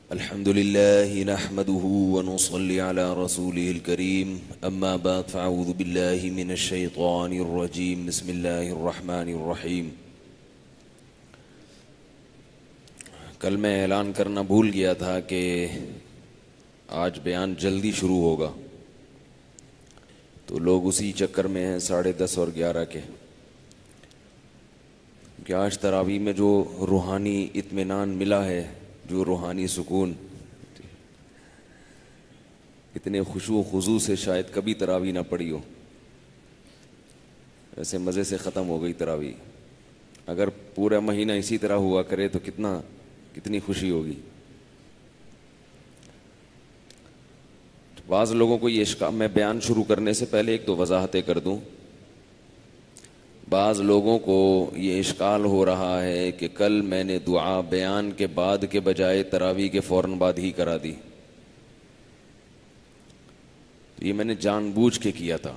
الحمد لله نحمده ونصلي على رسوله الكريم أما بعد فأعوذ بالله من الشيطان الرجيم بسم الله الرحمن الرحيم. کل میں اعلان کرنا بھول گیا تھا کہ آج بیان جلدی شروع ہوگا، تو لوگ اسی چکر میں ہیں 10:30 اور 11 کے، کہ آج تراویح میں جو روحانی اطمینان ملا ہے، جو روحانی سکون، اتنے خشوع و خضوع سے شاید کبھی تراویح نہ پڑی ہو، ایسے مزے سے ختم ہو گئی تراویح۔ اگر پورا مہینہ اسی طرح ہوا کرے تو کتنی خوشی ہوگی۔ بعض لوگوں کو یہ اشکال، میں بیان شروع کرنے سے پہلے ایک دو وضاحتیں کر دوں۔ بعض لوگوں کو یہ اشکال ہو رہا ہے کہ کل میں نے دعا بیان کے بعد کے بجائے تراویح کے فوراً بعد ہی کرا دی، یہ میں نے جان بوجھ کے کیا تھا۔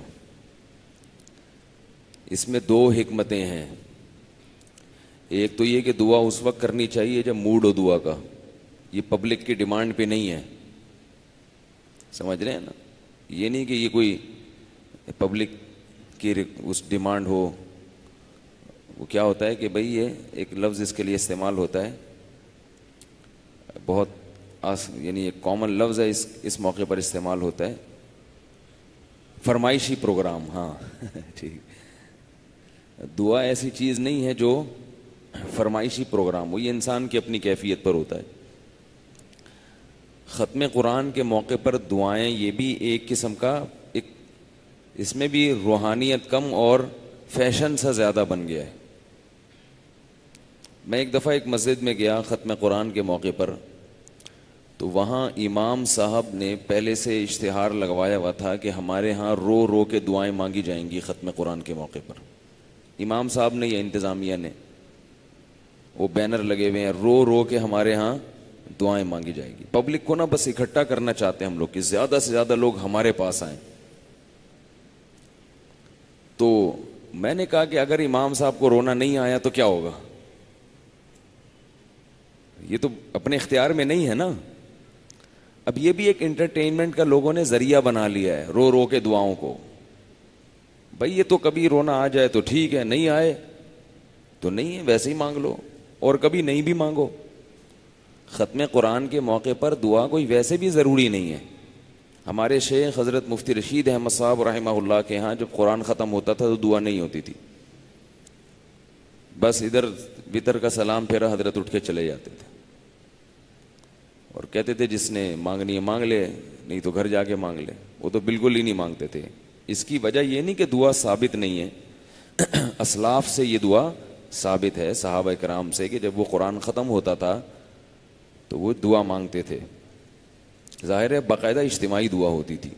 اس میں دو حکمتیں ہیں۔ ایک تو یہ کہ دعا اس وقت کرنی چاہیے جب موڈ ہو دعا کا، یہ پبلک کی ڈیمانڈ پہ نہیں ہے، سمجھ رہے ہیں نا؟ یہ نہیں کہ یہ کوئی پبلک کی اس ڈیمانڈ ہو۔ وہ کیا ہوتا ہے کہ بھئی یہ ایک لفظ اس کے لیے استعمال ہوتا ہے، بہت یعنی ایک کامن لفظ ہے، اس موقع پر استعمال ہوتا ہے، فرمائشی پروگرام۔ ہاں ٹھیک، دعا ایسی چیز نہیں ہے جو فرمائشی پروگرام ہو، یہ انسان کی اپنی کیفیت پر ہوتا ہے۔ ختم قرآن کے موقع پر دعائیں یہ بھی ایک قسم کا اس میں بھی روحانیت کم اور فیشن سا زیادہ بن گیا ہے۔ میں ایک دفعہ ایک مسجد میں گیا ختم قرآن کے موقع پر، تو وہاں امام صاحب نے پہلے سے اشتہار لگوایا ہوا تھا کہ ہمارے ہاں رو رو کے دعائیں مانگی جائیں گی ختم قرآن کے موقع پر۔ امام صاحب نے یا انتظامیہ نے، وہ بینر لگے ہوئے ہیں، رو رو کے ہمارے ہاں دعائیں مانگی جائیں گی۔ پبلک کو نا بس اکٹھا کرنا چاہتے ہیں ہم لوگ کہ زیادہ سے زیادہ لوگ ہمارے پاس آئیں۔ تو میں نے کہا کہ اگر امام صاحب کو رونا نہیں آیا تو کیا ہوگا؟ یہ تو اپنے اختیار میں نہیں ہے نا۔ اب یہ بھی ایک انٹرٹینمنٹ کا لوگوں نے ذریعہ بنا لیا ہے، رو رو کے دعاؤں کو۔ بھئی یہ تو کبھی رونا آ جائے تو ٹھیک ہے، نہیں آئے تو نہیں ہے، ویسے ہی مانگ لو، اور کبھی نہیں بھی مانگو۔ ختم قرآن کے موقع پر دعا کوئی ویسے بھی ضروری نہیں ہے۔ ہمارے شیخ حضرت مفتی رشید احمد صاحب رحمہ اللہ کے ہاں جب قرآن ختم ہوتا تھا تو دعا نہیں ہوتی تھی، بس ادھر وطر کا سلام پھیرا، حضرت اٹھ کے چلے جاتے تھے اور کہتے تھے جس نے مانگنی ہے مانگ لے، نہیں تو گھر جا کے مانگ لے۔ وہ تو بالکل ہی نہیں مانگتے تھے۔ اس کی وجہ یہ نہیں کہ دعا ثابت نہیں ہے، اسلاف سے یہ دعا ثابت ہے، صحابہ کرام سے، کہ جب وہ قرآن ختم ہوتا تھا تو وہ دعا مانگتے تھے۔ ظاہر ہے باقاعدہ اجتماعی دعا ہوتی تھی۔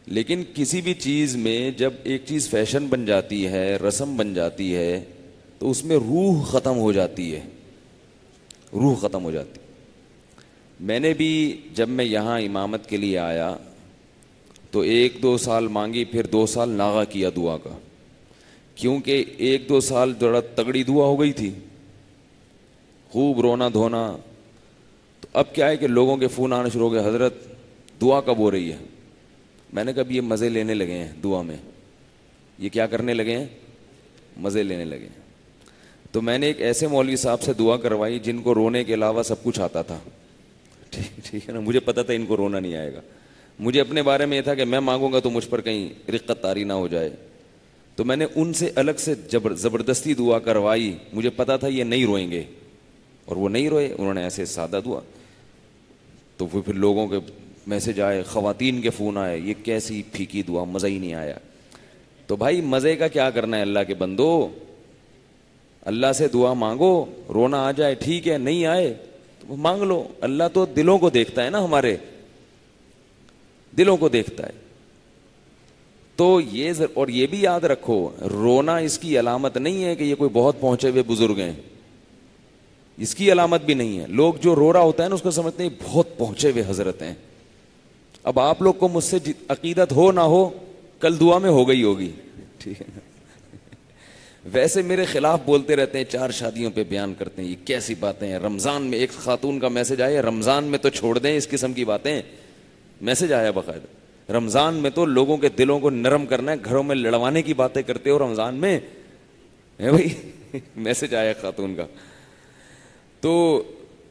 لیکن کسی بھی چیز میں جب ایک چیز فیشن بن جاتی ہے، رسم بن جاتی ہے، تو اس میں روح ختم ہو جاتی ہے، روح ختم ہو جاتی۔ میں نے بھی جب میں یہاں امامت کے لیے آیا تو 1-2 سال مانگی، پھر 2 سال ناغہ کیا دعا کا، کیونکہ 1-2 سال ذرا تگڑی دعا ہو گئی تھی، خوب رونا دھونا۔ تو اب کیا ہے کہ لوگوں کے فون آنے شروع ہو گئے، حضرت دعا کب ہو رہی ہے؟ میں نے کہا یہ مزے لینے لگے ہیں دعا میں، یہ کیا کرنے لگے ہیں؟ مزے لینے لگے ہیں۔ تو میں نے ایک ایسے مولوی صاحب سے دعا کروائی جن کو رونے کے علاوہ سب کچھ آتا تھا، ٹھیک ہے نا؟ مجھے پتا تھا ان کو رونا نہیں آئے گا۔ مجھے اپنے بارے میں یہ تھا کہ میں مانگوں گا تو مجھ پر کہیں رقت طاری نہ ہو جائے، تو میں نے ان سے الگ سے زبردستی دعا کروائی۔ مجھے پتا تھا یہ نہیں روئیں گے، اور وہ نہیں روئے، انہوں نے ایسے سادہ دعا۔ تو پھر لوگوں کے میسج آئے، خواتین کے فون آئے، یہ کیسی پھیکی دعا، مزہ ہی نہیں آیا۔ تو بھائی مزے کا کیا کرنا ہے؟ اللہ کے بندو، اللہ سے دعا مانگو، رونا آ جائے ٹھیک ہے، نہیں آئے تو مانگ لو۔ اللہ تو دلوں کو دیکھتا ہے نا، ہمارے دلوں کو دیکھتا ہے۔ تو اور یہ بھی یاد رکھو، رونا اس کی علامت نہیں ہے کہ یہ کوئی بہت پہنچے ہوئے بزرگ ہیں، اس کی علامت بھی نہیں ہے۔ لوگ جو رو رہا ہوتا ہے نا اس کو سمجھتے ہیں بہت پہنچے ہوئے حضرت ہیں۔ اب آپ لوگ کو مجھ سے عقیدت ہو نہ ہو، کل دعا میں ہو گئی ہوگی، ٹھیک ہے نا؟ ویسے میرے خلاف بولتے رہتے ہیں, 4 شادیوں پہ بیان کرتے ہیں, یہ کیسی باتیں ہیں. رمضان میں ایک خاتون کا میسج آیا, رمضان میں تو چھوڑ دیں اس قسم کی باتیں. میسج آیا باقاعدہ, رمضان میں تو لوگوں کے دلوں کو نرم کرنا ہے, گھروں میں لڑوانے کی باتیں کرتے ہو رمضان میں, ہے بھائی. میسج آیا خاتون کا. تو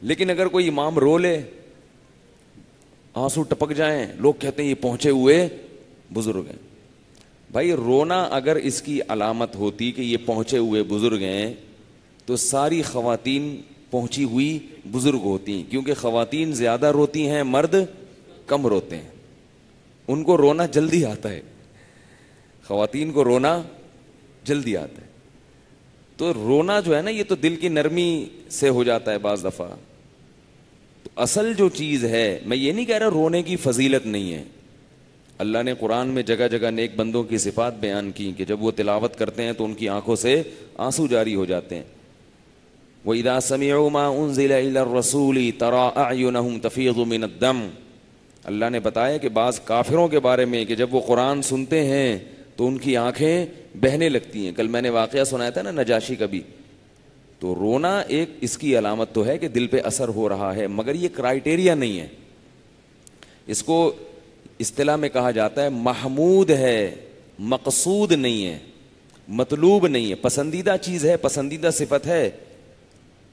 لیکن اگر کوئی امام رو لے, آنسو ٹپک جائیں, لوگ کہتے ہیں یہ پہنچے ہوئے بزرگ ہیں. بھائی رونا اگر اس کی علامت ہوتی کہ یہ پہنچے ہوئے بزرگ ہیں تو ساری خواتین پہنچی ہوئی بزرگ ہوتی, کیونکہ خواتین زیادہ روتی ہیں, مرد کم روتے ہیں. ان کو رونا جلدی آتا ہے, خواتین کو رونا جلدی آتا ہے. تو رونا جو ہے نا یہ تو دل کی نرمی سے ہو جاتا ہے بعض دفعہ. تو اصل جو چیز ہے, میں یہ نہیں کہہ رہا رونے کی فضیلت نہیں ہے. اللہ نے قرآن میں جگہ جگہ نیک بندوں کی صفات بیان کی کہ جب وہ تلاوت کرتے ہیں تو ان کی آنکھوں سے آنسو جاری ہو جاتے ہیں. وَإِذَا سَمِعُوا مَا أُنزِلَ إِلَى الرَّسُولِ تَرَىٰ أَعْيُنَهُمْ تَفِيضُ مِنَ الدَّمْعِ. اللہ نے بتایا کہ بعض کافروں کے بارے میں کہ جب وہ قرآن سنتے ہیں تو ان کی آنکھیں بہنے لگتی ہیں. کل میں نے واقعہ سنایا تھا نا نجاشی کا بھی. تو رونا ایک اس کی علامت تو ہے کہ دل پہ اثر ہو رہا ہے, مگر یہ کرائٹیریا نہیں ہے. اس کو اصطلاح میں کہا جاتا ہے محمود ہے, مقصود نہیں ہے, مطلوب نہیں ہے. پسندیدہ چیز ہے, پسندیدہ صفت ہے,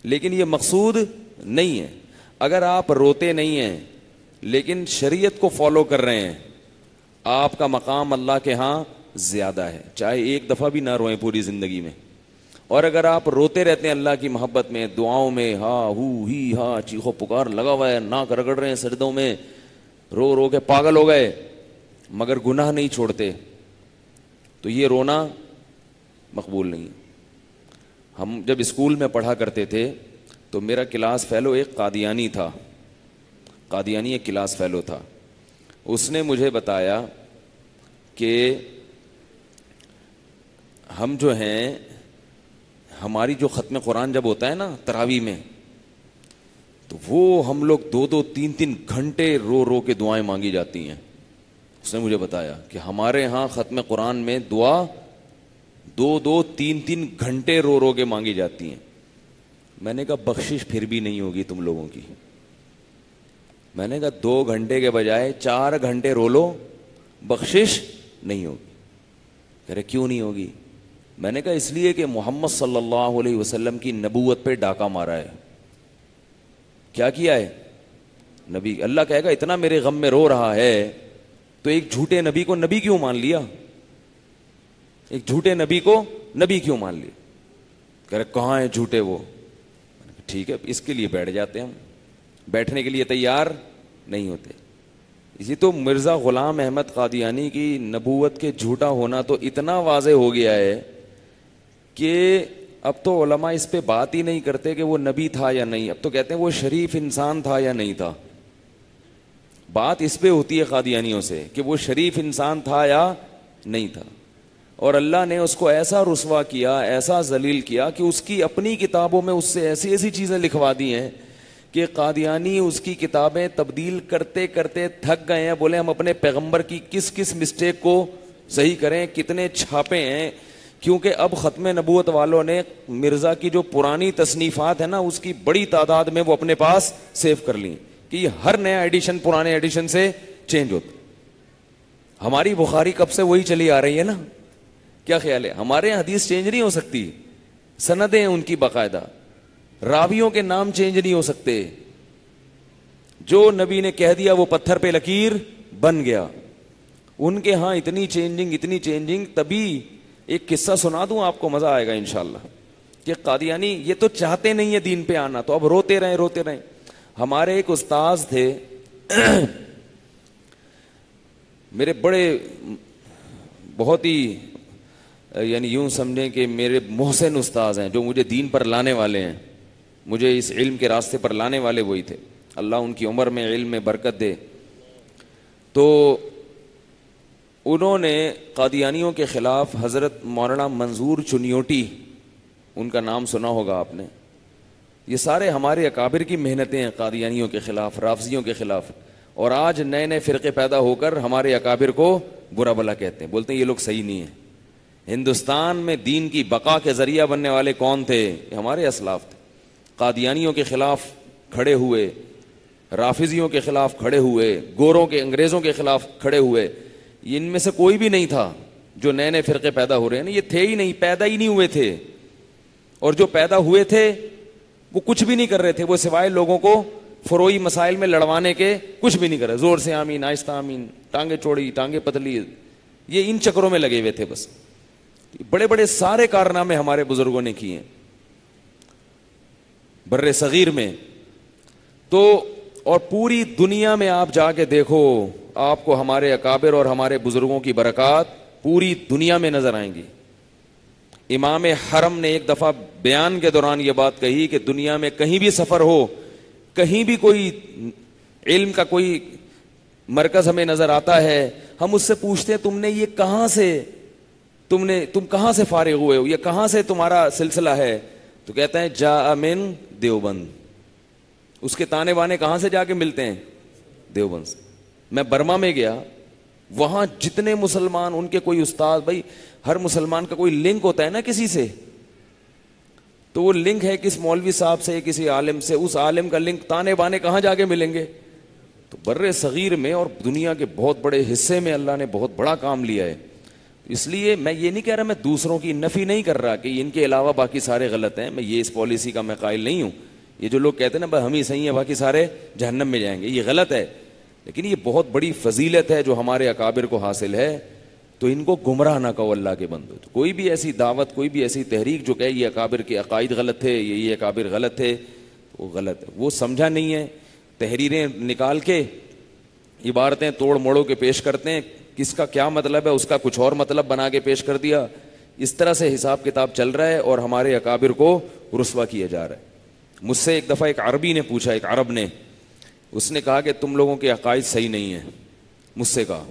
لیکن یہ مقصود نہیں ہے. اگر آپ روتے نہیں ہیں لیکن شریعت کو فالو کر رہے ہیں, آپ کا مقام اللہ کے ہاں زیادہ ہے, چاہے ایک دفعہ بھی نہ روئیں پوری زندگی میں. اور اگر آپ روتے رہتے ہیں اللہ کی محبت میں, دعاؤں میں, ہاں ہو ہی ہاں چیخو پکار لگا ہوا ہے, ناک رگڑ رہے ہیں سجدوں میں, رو رو کے پاگل ہو گئے, مگر گناہ نہیں چھوڑتے, تو یہ رونا مقبول نہیں. ہم جب اسکول میں پڑھا کرتے تھے تو میرا کلاس فیلو ایک قادیانی تھا, قادیانی ایک کلاس فیلو تھا. اس نے مجھے بتایا کہ ہم جو ہیں, ہماری جو ختم قرآن جب ہوتا ہے نا تراویح میں, تو وہ ہم لوگ 2-2 3-3 گھنٹے رو رو کے دعائیں مانگی جاتی ہیں. اس نے مجھے بتایا کہ ہمارے ہاں ختم قرآن میں دعا 2-2 3-3 گھنٹے رو رو کے مانگی جاتی ہیں. میں نے کہا بخشش پھر بھی نہیں ہوگی تم لوگوں کی. میں نے کہا 2 گھنٹے کے بجائے 4 گھنٹے رو لو, بخشش نہیں ہوگی. کہہ رہے کیوں نہیں ہوگی؟ میں نے کہا اس لیے کہ محمد صلی اللہ علیہ وسلم کی نبوت پہ ڈاکہ مارا ہے. کیا کیا ہے؟ نبی. اللہ کہے گا اتنا میرے غم میں رو رہا ہے تو ایک جھوٹے نبی کو نبی کیوں مان لیا, ایک جھوٹے نبی کو نبی کیوں مان لیا؟ کہہ رہے کہاں ہیں جھوٹے وہ. ٹھیک ہے, اس کے لیے بیٹھ جاتے ہیں ہم, بیٹھنے کے لیے تیار نہیں ہوتے. اسی تو مرزا غلام احمد قادیانی کی نبوت کے جھوٹا ہونا تو اتنا واضح ہو گیا ہے کہ اب تو علماء اس پہ بات ہی نہیں کرتے کہ وہ نبی تھا یا نہیں, اب تو کہتے ہیں وہ شریف انسان تھا یا نہیں تھا. بات اس پہ ہوتی ہے قادیانیوں سے کہ وہ شریف انسان تھا یا نہیں تھا. اور اللہ نے اس کو ایسا رسوا کیا, ایسا ذلیل کیا کہ اس کی اپنی کتابوں میں اس سے ایسی ایسی چیزیں لکھوا دی ہیں کہ قادیانی اس کی کتابیں تبدیل کرتے کرتے تھک گئے ہیں. بولے ہم اپنے پیغمبر کی کس کس مسٹیک کو صحیح کریں, کتنے چھاپے ہیں, کیونکہ اب ختم نبوت والوں نے مرزا کی جو پرانی تصنیفات ہیں نا اس کی بڑی تعداد میں وہ اپنے پاس سیو کر لی کہ یہ ہر نیا ایڈیشن پرانے ایڈیشن سے چینج ہوتا. ہماری بخاری کب سے وہی چلی آ رہی ہے نا, کیا خیال ہے؟ ہمارے حدیث چینج نہیں ہو سکتی, سندیں ہیں ان کی باقاعدہ, راویوں کے نام چینج نہیں ہو سکتے. جو نبی نے کہہ دیا وہ پتھر پہ لکیر بن گیا. ان کے ہاں اتنی چینجنگ. تبھی ایک قصہ سنا دوں آپ کو, مزہ آئے گا انشاءاللہ, کہ قادیانی یہ تو چاہتے نہیں ہے دین پہ آنا, تو اب روتے رہیں. ہمارے ایک استاذ تھے میرے بڑے, بہت ہی یعنی یوں سمجھیں کہ میرے محسن استاذ ہیں, جو مجھے دین پر لانے والے ہیں, مجھے اس علم کے راستے پر لانے والے وہی تھے. اللہ ان کی عمر میں علم میں برکت دے. تو انہوں نے قادیانیوں کے خلاف حضرت مولانا منظور چنیوٹی, ان کا نام سنا ہوگا آپ نے, یہ سارے ہمارے اکابر کی محنتیں ہیں قادیانیوں کے خلاف, رافضیوں کے خلاف. اور آج نئے نئے فرقے پیدا ہو کر ہمارے اکابر کو برا بلا کہتے ہیں, بولتے ہیں یہ لوگ صحیح نہیں ہیں, ہندوستان میں دین کی بقا کے ذریعہ بننے والے کون تھے؟ ہمارے اسلاف تھے. قادیانیوں کے خلاف کھڑے ہوئے, رافضیوں کے خلاف کھڑے ہوئے, گوروں کے, انگریزوں کے خلاف کھڑے ہوئے. ان میں سے کوئی بھی نہیں تھا جو نئے نئے فرقے پیدا ہو رہے ہیں نا, یہ تھے ہی نہیں, پیدا ہی نہیں ہوئے تھے. اور جو پیدا ہوئے تھے وہ کچھ بھی نہیں کر رہے تھے, وہ سوائے لوگوں کو فروئی مسائل میں لڑوانے کے کچھ بھی نہیں کر رہے. زور سے آمین, آہستہ آمین, ٹانگیں چوڑی ٹانگیں پتلی, یہ ان چکروں میں لگے ہوئے تھے بس. بڑے بڑے سارے کارنامے ہمارے بزرگوں نے کیے بر صغیر میں. تو اور پوری دنیا میں آپ جا کے دیکھو, آپ کو ہمارے اکابر اور ہمارے بزرگوں کی برکات پوری دنیا میں نظر آئیں گی. امام حرم نے ایک دفعہ بیان کے دوران یہ بات کہی کہ دنیا میں کہیں بھی سفر ہو, کہیں بھی کوئی علم کا کوئی مرکز ہمیں نظر آتا ہے, ہم اس سے پوچھتے ہیں تم نے یہ کہاں سے, تم کہاں سے فارغ ہوئے ہو, یہ کہاں سے تمہارا سلسلہ ہے؟ تو کہتے ہیں جاء من دیوبند. اس کے تانے بانے کہاں سے جا کے ملتے ہیں؟ دیوبند سے. میں برما میں گیا, وہاں جتنے مسلمان, ان کے کوئی استاد, بھائی ہر مسلمان کا کوئی لنک ہوتا ہے نا کسی سے, تو وہ لنک ہے کس مولوی صاحب سے, کسی عالم سے, اس عالم کا لنک, تانے بانے کہاں جا کے ملیں گے؟ تو بر صغیر میں اور دنیا کے بہت بڑے حصے میں اللہ نے بہت بڑا کام لیا ہے. اس لیے میں یہ نہیں کہہ رہا, میں دوسروں کی نفی نہیں کر رہا کہ ان کے علاوہ باقی سارے غلط ہیں, میں یہ اس پالیسی کا میں قائل نہیں ہوں. یہ جو لوگ کہتے ہیں نا بھائی ہم ہی صحیح ہیں باقی سارے جہنم میں جائیں گے, یہ غلط ہے. لیکن یہ بہت بڑی فضیلت ہے جو ہمارے اکابر کو حاصل ہے, تو ان کو گمراہ نہ کہو اللہ کے بندو. کوئی بھی ایسی دعوت, کوئی بھی ایسی تحریک جو کہے یہ اکابر کے عقائد غلط تھے, یہ اکابر غلط تھے, وہ غلط ہے. وہ سمجھا نہیں ہے, تحریریں نکال کے عبارتیں توڑ موڑوں کے پیش کرتے ہیں, کس کا کیا مطلب ہے اس کا کچھ اور مطلب بنا کے پیش کر دیا. اس طرح سے حساب کتاب چل رہا ہے اور ہمارے اکابر کو رسوا کیا جا رہا ہے. مجھ سے ایک دفعہ ایک عربی نے پوچھا, ایک عرب نے, اس نے کہا کہ تم لوگوں کے عقائد صحیح نہیں ہیں. مجھ سے کہا,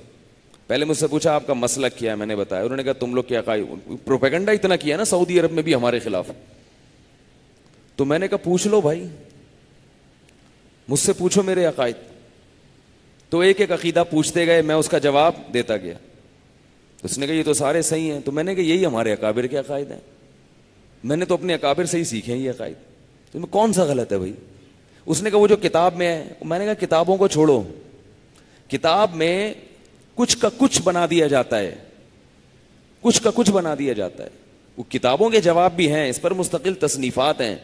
پہلے مجھ سے پوچھا آپ کا مسلک کیا ہے, میں نے بتایا. انہوں نے کہا تم لوگ کے عقائد, پروپیگنڈا اتنا کیا نا سعودی عرب میں بھی ہمارے خلاف. تو میں نے کہا پوچھ لو بھائی, مجھ سے پوچھو میرے عقائد. تو ایک ایک عقیدہ پوچھتے گئے, میں اس کا جواب دیتا گیا. اس نے کہا یہ تو سارے صحیح ہیں. تو میں نے کہا یہی ہمارے اکابر کے عقائد ہیں, میں نے تو اپنے اکابر سے ہی سیکھے ہیں یہ عقائد, تو میں کون سا غلط ہے بھائی؟ اس نے کہا وہ جو کتاب میں ہے. میں نے کہا کتابوں کو چھوڑو, کتاب میں کچھ کا کچھ بنا دیا جاتا ہے, کچھ کا کچھ بنا دیا جاتا ہے. وہ کتابوں کے جواب بھی ہیں, اس پر مستقل تصنیفات ہیں,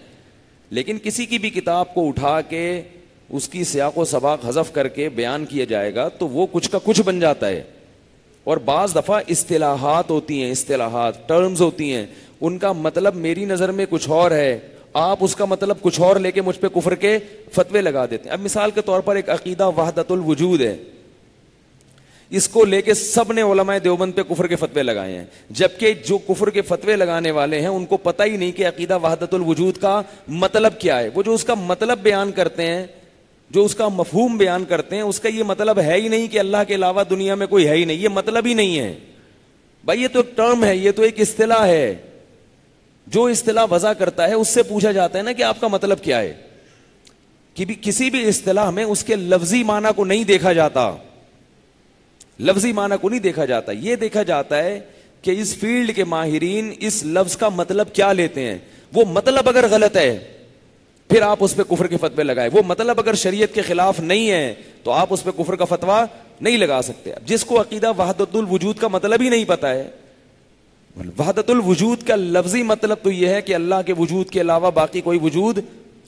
لیکن کسی کی بھی کتاب کو اٹھا کے اس کی سیاق و سباق حذف کر کے بیان کیا جائے گا تو وہ کچھ کا کچھ بن جاتا ہے. اور بعض دفعہ اصطلاحات ہوتی ہیں, اصطلاحات ٹرمز ہوتی ہیں, ان کا مطلب میری نظر میں کچھ اور ہے, آپ اس کا مطلب کچھ اور لے کے مجھ پہ کفر کے فتوے لگا دیتے ہیں. اب مثال کے طور پر ایک عقیدہ وحدت الوجود ہے, اس کو لے کے سب نے علماء دیوبند پہ کفر کے فتوے لگائے ہیں, جبکہ جو کفر کے فتوے لگانے والے ہیں ان کو پتہ ہی نہیں کہ عقیدہ وحدت الوجود کا مطلب کیا ہے. وہ جو اس کا مطلب بیان کرتے ہیں, جو اس کا مفہوم بیان کرتے ہیں, اس کا یہ مطلب ہے ہی نہیں کہ اللہ کے علاوہ دنیا میں کوئی ہے ہی نہیں. یہ مطلب ہی نہیں ہے بھائی, یہ تو ایک ٹرم ہے, یہ تو ایک اصطلاح ہے. جو اصطلاح وضع کرتا ہے اس سے پوچھا جاتا ہے نا کہ آپ کا مطلب کیا ہے. کہ بھی کسی بھی اصطلاح میں اس کے لفظی معنی کو نہیں دیکھا جاتا, لفظی معنی کو نہیں دیکھا جاتا. یہ دیکھا جاتا ہے کہ اس فیلڈ کے ماہرین اس لفظ کا مطلب کیا لیتے ہیں. وہ مطلب اگر غلط ہے پھر آپ اس پہ کفر کے فتوے لگائے. وہ مطلب اگر شریعت کے خلاف نہیں ہے تو آپ اس پہ کفر کا فتویٰ نہیں لگا سکتے. جس کو عقیدہ وحدت الوجود کا مطلب ہی نہیں پتا ہے, وحدت الوجود کا لفظی مطلب تو یہ ہے کہ اللہ کے وجود کے علاوہ باقی کوئی وجود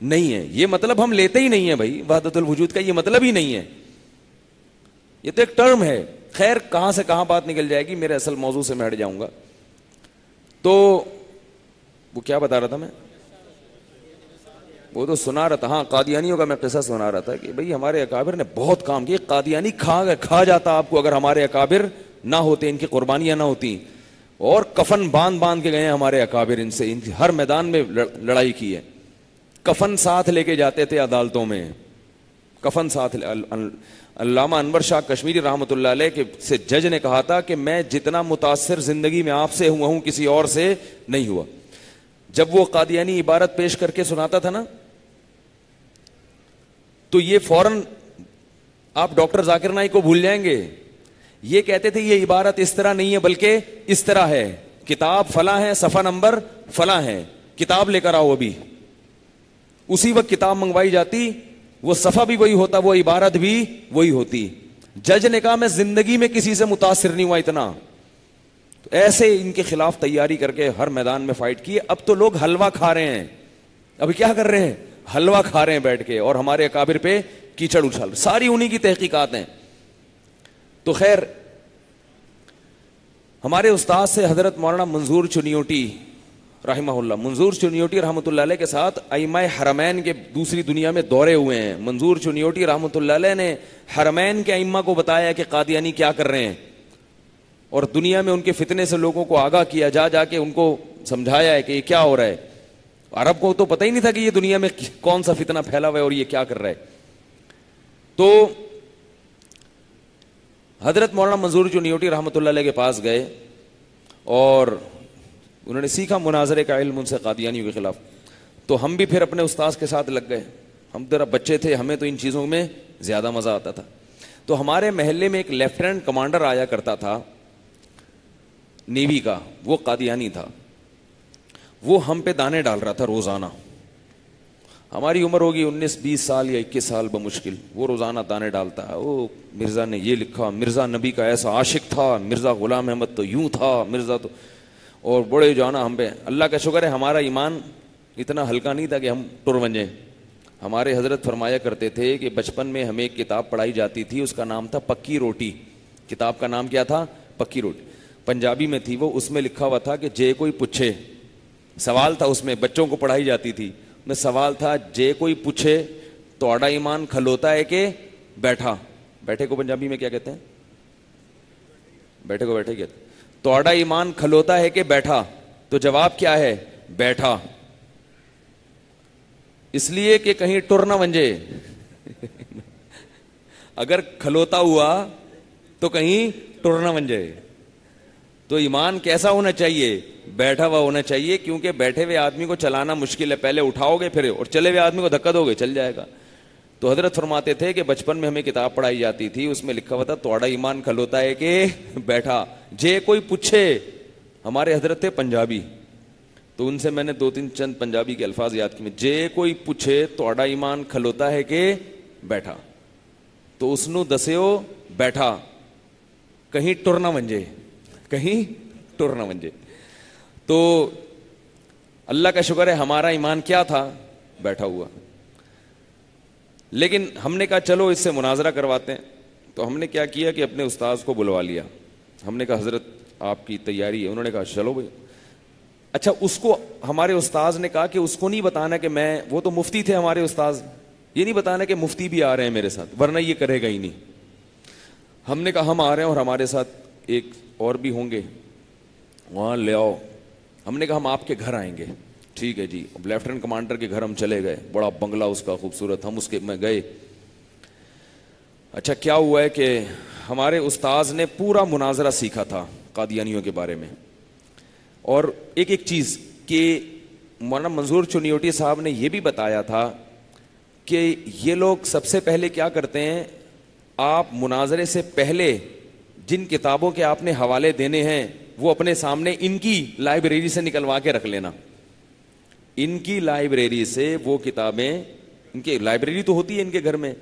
نہیں ہے, یہ مطلب ہم لیتے ہی نہیں ہے بھائی. وحدت الوجود کا یہ مطلب ہی نہیں ہے, یہ تو ایک ٹرم ہے. خیر کہاں سے کہاں بات نکل جائے گی, میرے اصل موضوع سے میں ہٹ جاؤں گا. تو وہ کیا بتا رہا تھا میں, وہ تو سنا رہا تھا, ہاں قادیانیوں کا میں قصہ سنا رہا تھا کہ بھئی ہمارے اکابر نے بہت کام کیا. قادیانی کھا جاتا آپ کو اگر ہمارے اکابر نہ ہوتے, ان کی قربانیاں نہ ہوتی. اور کفن باندھ کے گئے ہیں ہمارے اکابر, ان سے ہر میدان میں لڑائی کی ہے. کفن ساتھ لے کے جاتے تھے عدالتوں میں, کفن ساتھ. علامہ انور شاہ کشمیری رحمۃ اللہ علیہ کے سے جج نے کہا تھا کہ میں جتنا متاثر زندگی میں آپ سے ہوا ہوں کسی اور سے نہیں ہوا. جب وہ قادیانی عبارت پیش کر کے سناتا تھا نا تو یہ فوراً آپ ڈاکٹر ذاکر نائک کو بھول جائیں گے. یہ کہتے تھے یہ عبارت اس طرح نہیں ہے بلکہ اس طرح ہے. کتاب فلاں ہے، صفحہ نمبر فلاں ہے، کتاب لے کر آؤ. ابھی اسی وقت کتاب منگوائی جاتی، وہ صفحہ بھی وہی ہوتا، وہ عبارت بھی وہی ہوتی. جج نے کہا میں زندگی میں کسی سے متاثر نہیں ہوا اتنا. ایسے ان کے خلاف تیاری کر کے ہر میدان میں فائٹ کی. اب تو لوگ حلوہ کھا رہے ہیں. ابھی کیا کر رہے ہیں؟ حلوہ کھا رہے ہیں بیٹھ کے، اور ہمارے اکابر پہ کیچڑ اچھال. ساری انہی کی تحقیقات ہیں. تو خیر، ہمارے استاد سے حضرت مولانا منظور چنیوٹی رحمہ اللہ، منظور چنیوٹی رحمۃ اللہ علیہ کے ساتھ ائمہ حرمین کے دوسری دنیا میں دورے ہوئے ہیں. منظور چنیوٹی رحمۃ اللہ علیہ نے حرمین کے ائمہ کو بتایا کہ قادیانی کیا کر رہے ہیں، اور دنیا میں ان کے فتنے سے لوگوں کو آگاہ کیا، جا کے ان کو سمجھایا ہے کہ یہ کیا ہو رہا ہے. عرب کو تو پتہ ہی نہیں تھا کہ یہ دنیا میں کون سا فتنہ پھیلا ہوا ہے اور یہ کیا کر رہا ہے. تو حضرت مولانا منظور چنیوٹی رحمۃ اللہ علیہ کے پاس گئے اور انہوں نے سیکھا مناظرے کا علم ان سے قادیانیوں کے خلاف. تو ہم بھی پھر اپنے استاذ کے ساتھ لگ گئے. ہم ذرا بچے تھے، ہمیں تو ان چیزوں میں زیادہ مزہ آتا تھا. تو ہمارے محلے میں ایک لیفٹیننٹ کمانڈر آیا کرتا تھا نیوی کا، وہ قادیانی تھا. وہ ہم پہ دانے ڈال رہا تھا روزانہ. ہماری عمر ہوگی 19-20 سال یا 21 سال بمشکل. وہ روزانہ دانے ڈالتا ہے، او مرزا نے یہ لکھا، مرزا نبی کا ایسا عاشق تھا، مرزا غلام احمد تو یوں تھا، مرزا تو، اور بڑے جانا ہم پہ. اللہ کا شکر ہے ہمارا ایمان اتنا ہلکا نہیں تھا کہ ہم ٹر بن جائیں. ہمارے حضرت فرمایا کرتے تھے کہ بچپن میں ہمیں ایک کتاب پڑھائی جاتی تھی، اس کا نام تھا پکی روٹی. کتاب کا نام کیا تھا؟ پکی روٹی. پنجابی میں تھی وہ. اس میں لکھا ہوا تھا کہ جے کوئی پوچھے، سوال تھا اس میں، بچوں کو پڑھائی جاتی تھی. میں سوال تھا، جے کوئی پوچھے توڑا ایمان کھلوتا ہے کہ بیٹھا. بیٹھے کو پنجابی میں کیا کہتے ہیں؟ بیٹھے کو بیٹھے کہتے ہیں. توڑا ایمان کھلوتا ہے کہ بیٹھا. تو جواب کیا ہے؟ بیٹھا. اس لیے کہ کہیں ٹر نہ ونجے. اگر کھلوتا ہوا تو کہیں ٹر نہ ون جائے. تو ایمان کیسا ہونا چاہیے؟ بیٹھا ہوا ہونا چاہیے، کیونکہ بیٹھے ہوئے آدمی کو چلانا مشکل ہے. پہلے اٹھاؤ گے پھر، اور چلے ہوئے آدمی کو دھکا دو گے چل جائے گا. تو حضرت فرماتے تھے کہ بچپن میں ہمیں کتاب پڑھائی جاتی تھی، اس میں لکھا ہوا تھا توڑا ایمان کھلوتا ہے کہ بیٹھا. جے کوئی پوچھے، ہمارے حضرت تھے پنجابی، تو ان سے میں نے 2-3 چند پنجابی کے الفاظ یاد کیے. جے کوئی پوچھے توڑا ایمان کھلوتا ہے کہ بیٹھا. تو اس نو دسیو بیٹھا، کہیں ٹر نہ ونجے، کہیں ٹر نہ ونجے. تو اللہ کا شکر ہے ہمارا ایمان کیا تھا؟ بیٹھا ہوا. لیکن ہم نے کہا چلو اس سے مناظرہ کرواتے ہیں. تو ہم نے کیا کیا کہ اپنے استاذ کو بلوا لیا. ہم نے کہا حضرت آپ کی تیاری ہے؟ انہوں نے کہا چلو بھائی. اچھا، اس کو ہمارے استاذ نے کہا کہ اس کو نہیں بتانا کہ میں، وہ تو مفتی تھے ہمارے استاذ، یہ نہیں بتانا کہ مفتی بھی آ رہے ہیں میرے ساتھ، ورنہ یہ کرے گا ہی نہیں. ہم نے کہا ہم آ رہے ہیں اور ہمارے ساتھ ایک اور بھی ہوں گے، وہاں لے آؤ. ہم نے کہا ہم آپ کے گھر آئیں گے. ٹھیک ہے جی. اب لیفٹیننٹ کمانڈر کے گھر ہم چلے گئے. بڑا بنگلہ اس کا خوبصورت. ہم اس کے میں گئے. اچھا، کیا ہوا ہے کہ ہمارے استاذ نے پورا مناظرہ سیکھا تھا قادیانیوں کے بارے میں. اور ایک ایک چیز کہ مولانا منظور چنیوٹی صاحب نے یہ بھی بتایا تھا کہ یہ لوگ سب سے پہلے کیا کرتے ہیں، آپ مناظرے سے پہلے جن کتابوں کے آپ نے حوالے دینے ہیں وہ اپنے سامنے ان کی لائبریری سے نکلوا کے رکھ لینا. ان کی لائبریری سے وہ کتابیں، ان کی لائبریری تو ہوتی ہے ان کے گھر میں،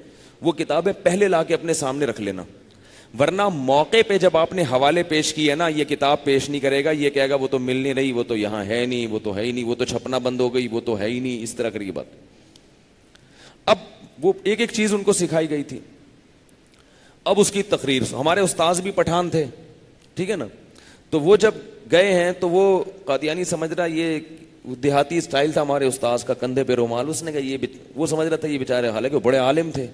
وہ کتابیں پہلے لا کے اپنے سامنے رکھ لینا. ورنہ موقع پہ جب آپ نے حوالے پیش کیے نا، یہ کتاب پیش نہیں کرے گا، یہ کہے گا وہ تو مل نہیں رہی، وہ تو یہاں ہے نہیں، وہ تو ہے ہی نہیں، وہ تو چھپنا بند ہو گئی، وہ تو ہے ہی نہیں، اس طرح کی بات. اب وہ ایک ایک چیز ان کو سکھائی گئی تھی. اب اس کی تقریر، ہمارے استاذ بھی پٹھان تھے، ٹھیک ہے نا. تو وہ جب گئے ہیں تو وہ قادیانی سمجھ رہا، یہ دیہاتی اسٹائل تھا ہمارے استاذ کا، کندھے پہ رومال. اس نے کہا یہ، وہ سمجھ رہا تھا یہ بیچارے، حالانکہ وہ بڑے عالم تھے،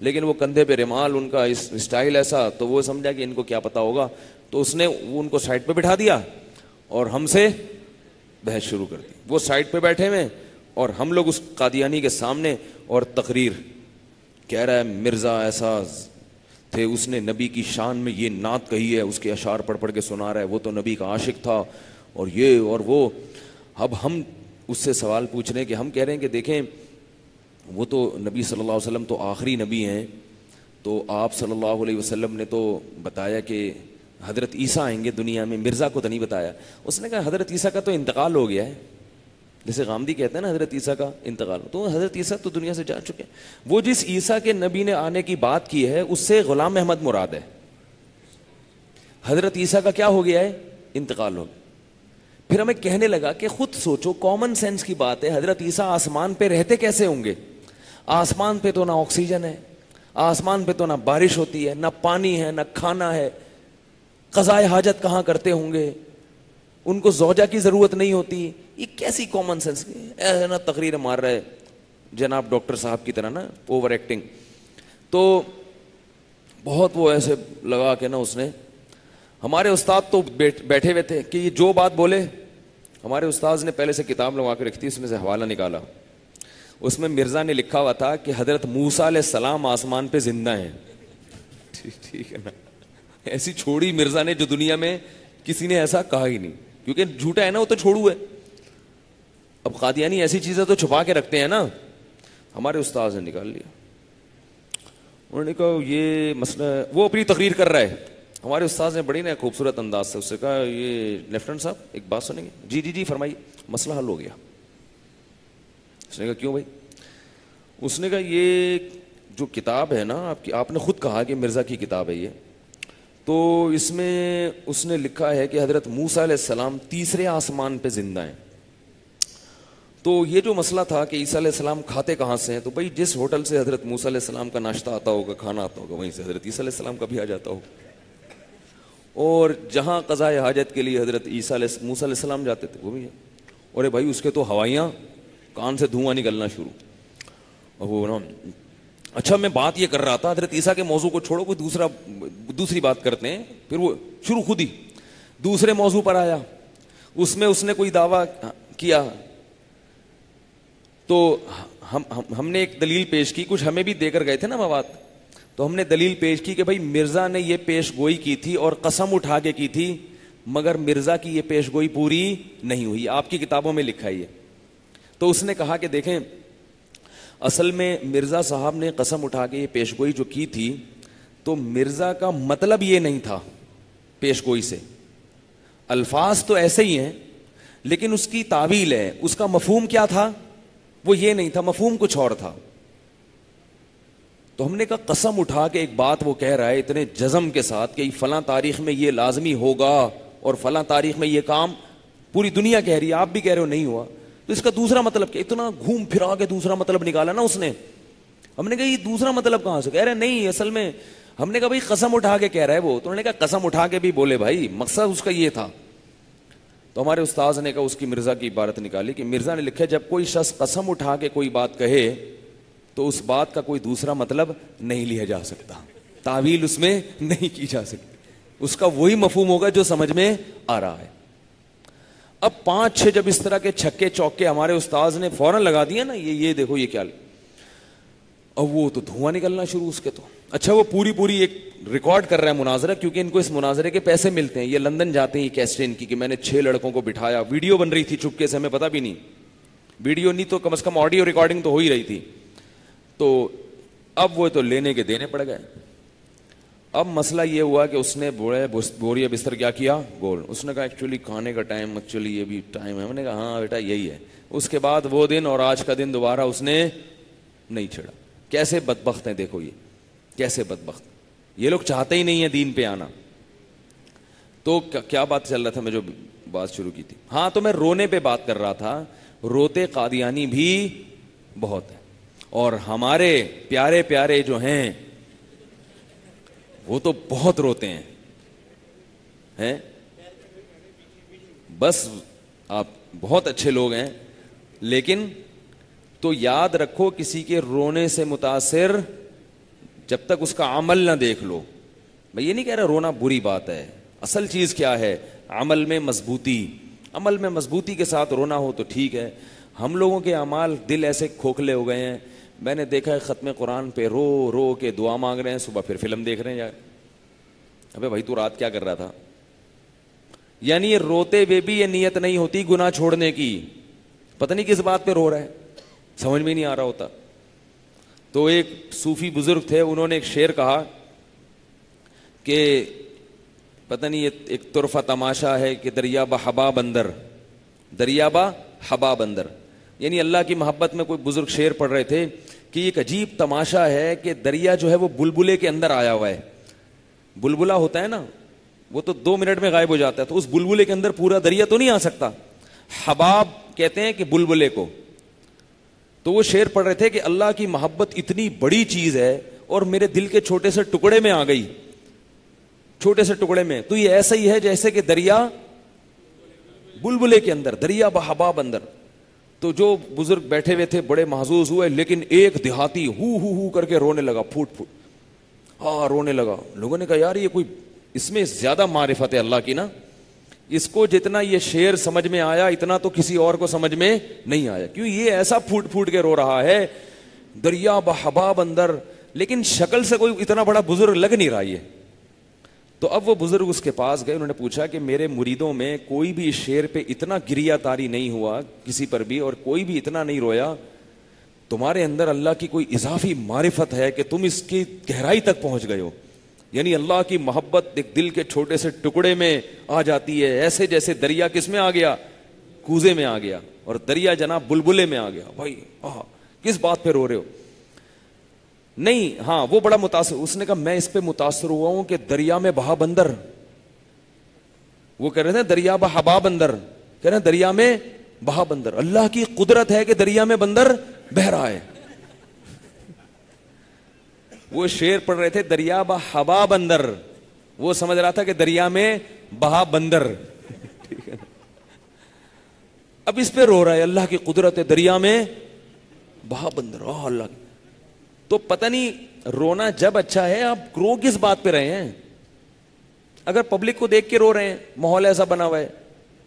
لیکن وہ کندھے پہ رومال، ان کا اسٹائل ایسا، تو وہ سمجھا کہ ان کو کیا پتا ہوگا. تو اس نے وہ ان کو سائڈ پہ بٹھا دیا اور ہم سے بحث شروع کر دی. وہ سائڈ پہ بیٹھے ہوئے اور ہم لوگ اس قادیانی کے سامنے، اور تقریر کہہ رہا ہے مرزا ایسا تھے، اس نے نبی کی شان میں یہ نعت کہی ہے، اس کے اشعار پڑھ پڑھ کے سنا رہا ہے، وہ تو نبی کا عاشق تھا، اور یہ اور وہ. اب ہم اس سے سوال پوچھ رہے ہیں کہ ہم کہہ رہے ہیں کہ دیکھیں وہ تو نبی صلی اللہ علیہ وسلم تو آخری نبی ہیں، تو آپ صلی اللہ علیہ وسلم نے تو بتایا کہ حضرت عیسیٰ آئیں گے دنیا میں, مرزا کو تو نہیں بتایا. اس نے کہا حضرت عیسیٰ کا تو انتقال ہو گیا ہے, جیسے غامدی کہتے ہیں نا حضرت عیسیٰ کا انتقال, تو حضرت عیسیٰ تو دنیا سے جا چکے ہیں. وہ جس عیسیٰ کے نبی نے آنے کی بات کی ہے اس سے غلام احمد مراد ہے. حضرت عیسیٰ کا کیا ہو گیا ہے, انتقال ہو گیا. پھر ہمیں کہنے لگا کہ خود سوچو, کامن سینس کی بات ہے, حضرت عیسیٰ آسمان پہ رہتے کیسے ہوں گے؟ آسمان پہ تو نہ آکسیجن ہے, آسمان پہ تو نہ بارش ہوتی ہے, نہ پانی ہے, نہ کھانا ہے, قضائے حاجت کہاں کرتے ہوں گے, ان کو زوجہ کی ضرورت نہیں ہوتی. یہ کیسی کامن سینس ایسا نا تقریر مار رہا ہے جناب ڈاکٹر صاحب کی طرح نا, اوور ایکٹنگ. تو بہت وہ ایسے لگا کے نا اس نے, ہمارے استاد تو بیٹھے ہوئے تھے کہ یہ جو بات بولے. ہمارے استاذ نے پہلے سے کتاب لگا کے رکھی تھی, اس میں سے حوالہ نکالا, اس میں مرزا نے لکھا ہوا تھا کہ حضرت موسیٰ علیہ السلام آسمان پہ زندہ ہیں. ٹھیک ہے نا, ایسی چھوڑی مرزا نے جو دنیا میں کسی نے ایسا کہا ہی نہیں, کیونکہ جھوٹا ہے نا, وہ تو چھوڑو ہے. اب قادیانی ایسی چیزیں تو چھپا کے رکھتے ہیں نا. ہمارے استاذ نے نکال لیا, انہوں نے کہا یہ مسئلہ, وہ اپنی تقریر کر رہا ہے. ہمارے استاذ نے بڑی نا خوبصورت انداز سے اس سے کہا یہ لیفٹنٹ صاحب ایک بات سنیں گے؟ جی جی جی فرمائیے. مسئلہ حل ہو گیا. اس نے کہا کیوں بھائی؟ اس نے کہا یہ جو کتاب ہے نا آپ نے خود کہا کہ مرزا کی کتاب ہے یہ, تو اس میں اس نے لکھا ہے کہ حضرت موسیٰ علیہ السلام تیسرے آسمان پہ زندہ ہیں. تو یہ جو مسئلہ تھا کہ عیسیٰ علیہ السلام کھاتے کہاں سے ہیں, تو بھائی جس ہوٹل سے حضرت موسیٰ علیہ السلام کا ناشتہ آتا ہوگا, کھانا آتا ہوگا, وہیں سے حضرت عیسیٰ علیہ السلام کا بھی آ جاتا ہوگا. اور جہاں قضائے حاجت کے لیے حضرت موسیٰ علیہ السلام جاتے تھے وہ بھی ہے. اور بھائی اس کے تو ہوائیاں کان سے دھواں نکلنا شروع. اور وہ نا, اچھا میں بات یہ کر رہا تھا, حضرت عیسیٰ کے موضوع کو چھوڑو, کوئی دوسری بات کرتے ہیں. پھر وہ شروع خود ہی دوسرے موضوع پر آیا, اس میں اس نے کوئی دعویٰ کیا. تو ہم نے ایک دلیل پیش کی, کچھ ہمیں بھی دے کر گئے تھے نا مواد, تو ہم نے دلیل پیش کی کہ بھائی مرزا نے یہ پیش گوئی کی تھی اور قسم اٹھا کے کی تھی, مگر مرزا کی یہ پیش گوئی پوری نہیں ہوئی, آپ کی کتابوں میں لکھا ہے. تو اس نے کہا کہ دیکھیں اصل میں مرزا صاحب نے قسم اٹھا کے یہ پیش گوئی جو کی تھی, تو مرزا کا مطلب یہ نہیں تھا پیش گوئی سے, الفاظ تو ایسے ہی ہیں لیکن اس کی تعویل ہے, اس کا مفہوم کیا تھا وہ یہ نہیں تھا, مفہوم کچھ اور تھا. تو ہم نے کہا قسم اٹھا کے ایک بات وہ کہہ رہا ہے اتنے جزم کے ساتھ کہ فلاں تاریخ میں یہ لازمی ہوگا اور فلاں تاریخ میں یہ کام, پوری دنیا کہہ رہی ہے, آپ بھی کہہ رہے ہو نہیں ہوا, تو اس کا دوسرا مطلب کیا؟ اتنا گھوم پھرا کے دوسرا مطلب نکالا نا اس نے. ہم نے کہا یہ دوسرا مطلب کہاں سے؟ کہہ رہے نہیں اصل میں, ہم نے کہا بھائی قسم اٹھا کے کہہ رہا ہے وہ, تو انہوں نے کہا قسم اٹھا کے بھی بولے بھائی, مقصد اس کا یہ تھا. تو ہمارے استاذ نے کہا اس کی مرزا کی عبارت نکالی کہ مرزا نے لکھا جب کوئی شخص قسم اٹھا کے کوئی بات کہے تو اس بات کا کوئی دوسرا مطلب نہیں لیا جا سکتا, تعویل اس میں نہیں کی جا سکتی, اس کا وہی مفہوم ہوگا جو سمجھ میں آ رہا ہے. اب 5-6 جب اس طرح کے چھکے چوکے ہمارے استاذ نے فوراً لگا دیا نا, یہ دیکھو یہ کیا, اب وہ تو دھواں نکلنا شروع اس کے. تو اچھا وہ پوری ایک ریکارڈ کر رہا ہے مناظرہ, کیونکہ ان کو اس مناظرے کے پیسے ملتے ہیں, یہ لندن جاتے ہیں یہ کیسٹیں ان کی کہ میں نے 6 لڑکوں کو بٹھایا, ویڈیو بن رہی تھی چپکے سے, ہمیں پتا بھی نہیں, ویڈیو نہیں تو کم از کم آڈیو ریکارڈنگ تو ہو ہی رہی تھی. تو اب وہ تو لینے کے دینے پڑ گئے. اب مسئلہ یہ ہوا کہ اس نے بوریا بستر کیا کیا گول, اس نے کہا ایکچولی کھانے کا ٹائم, ایکچولی یہ بھی ٹائم ہے. ہم نے کہا ہاں بیٹا یہی ہے. اس کے بعد وہ دن اور آج کا دن دوبارہ اس نے نہیں چھڑا. کیسے بدبخت ہیں دیکھو, یہ کیسے بدبخت, یہ لوگ چاہتے ہی نہیں ہیں دین پہ آنا. تو کیا بات چل رہا تھا, میں جو بات شروع کی تھی, ہاں تو میں رونے پہ بات کر رہا تھا. روتے قادیانی بھی بہت ہیں, اور ہمارے پیارے پیارے جو ہیں وہ تو بہت روتے ہیں. بس آپ بہت اچھے لوگ ہیں, لیکن تو یاد رکھو کسی کے رونے سے متاثر جب تک اس کا عمل نہ دیکھ لو. میں یہ نہیں کہہ رہا رونا بری بات ہے, اصل چیز کیا ہے, عمل میں مضبوطی. عمل میں مضبوطی کے ساتھ رونا ہو تو ٹھیک ہے. ہم لوگوں کے اعمال دل ایسے کھوکھلے ہو گئے ہیں, میں نے دیکھا ہے ختم قرآن پہ رو رو کے دعا مانگ رہے ہیں, صبح پھر فلم دیکھ رہے ہیں. یار ابے بھائی تو رات کیا کر رہا تھا؟ یعنی یہ روتے ہوئے بھی یہ نیت نہیں ہوتی گناہ چھوڑنے کی, پتہ نہیں کس بات پہ رو رہا ہے, سمجھ میں نہیں آ رہا ہوتا. تو ایک صوفی بزرگ تھے, انہوں نے ایک شعر کہا کہ پتہ نہیں یہ ایک طرفہ تماشا ہے کہ دریا بحبا بندر، دریا بحبا بندر، یعنی اللہ کی محبت میں کوئی بزرگ شعر پڑھ رہے تھے کہ ایک عجیب تماشا ہے کہ دریا جو ہے وہ بلبلے کے اندر آیا ہوا ہے. بلبلا ہوتا ہے نا وہ تو 2 منٹ میں غائب ہو جاتا ہے، تو اس بلبلے کے اندر پورا دریا تو نہیں آ سکتا. حباب کہتے ہیں کہ بلبلے کو. تو وہ شعر پڑھ رہے تھے کہ اللہ کی محبت اتنی بڑی چیز ہے اور میرے دل کے چھوٹے سے ٹکڑے میں آ گئی، چھوٹے سے ٹکڑے میں. تو یہ ایسا ہی ہے جیسے کہ دریا بلبلے کے اندر، دریا بحباب اندر. تو جو بزرگ بیٹھے ہوئے تھے بڑے محظوظ ہوئے، لیکن ایک دیہاتی ہو کر کے رونے لگا، پھوٹ پھوٹ رونے لگا. لوگوں نے کہا یار یہ کوئی، اس میں زیادہ معرفت ہے اللہ کی نا، اس کو جتنا یہ شعر سمجھ میں آیا اتنا تو کسی اور کو سمجھ میں نہیں آیا. کیوں یہ ایسا پھوٹ پھوٹ کے رو رہا ہے دریا بحباب اندر، لیکن شکل سے کوئی اتنا بڑا بزرگ لگ نہیں رہا یہ. تو اب وہ بزرگ اس کے پاس گئے، انہوں نے پوچھا کہ میرے مریدوں میں کوئی بھی اس شعر پہ اتنا گریا تاری نہیں ہوا کسی پر بھی، اور کوئی بھی اتنا نہیں رویا. تمہارے اندر اللہ کی کوئی اضافی معرفت ہے کہ تم اس کی گہرائی تک پہنچ گئے ہو. یعنی اللہ کی محبت ایک دل کے چھوٹے سے ٹکڑے میں آ جاتی ہے، ایسے جیسے دریا کس میں آ گیا، کوزے میں آ گیا، اور دریا جناب بلبلے میں آ گیا. بھائی کس بات پہ رو رہے ہو؟ نہیں، ہاں وہ بڑا متاثر. اس نے کہا میں اس پہ متاثر ہوا ہوں کہ دریا میں بہا بندر، وہ کہہ رہے تھے دریا بحبا بندر، کہہ رہے ہیں دریا میں بہا بندر. اللہ کی قدرت ہے کہ دریا میں بندر بہ رہا ہے. وہ شعر پڑھ رہے تھے دریا بحبا بندر، وہ سمجھ رہا تھا کہ دریا میں بہا بندر. ٹھیک ہے، اب اس پہ رو رہا ہے اللہ کی قدرت ہے دریا میں بہا بندر. اللہ کی تو پتہ نہیں رونا جب اچھا ہے، آپ رو کس بات پہ رہے ہیں؟ اگر پبلک کو دیکھ کے رو رہے ہیں، ماحول ایسا بنا ہوا ہے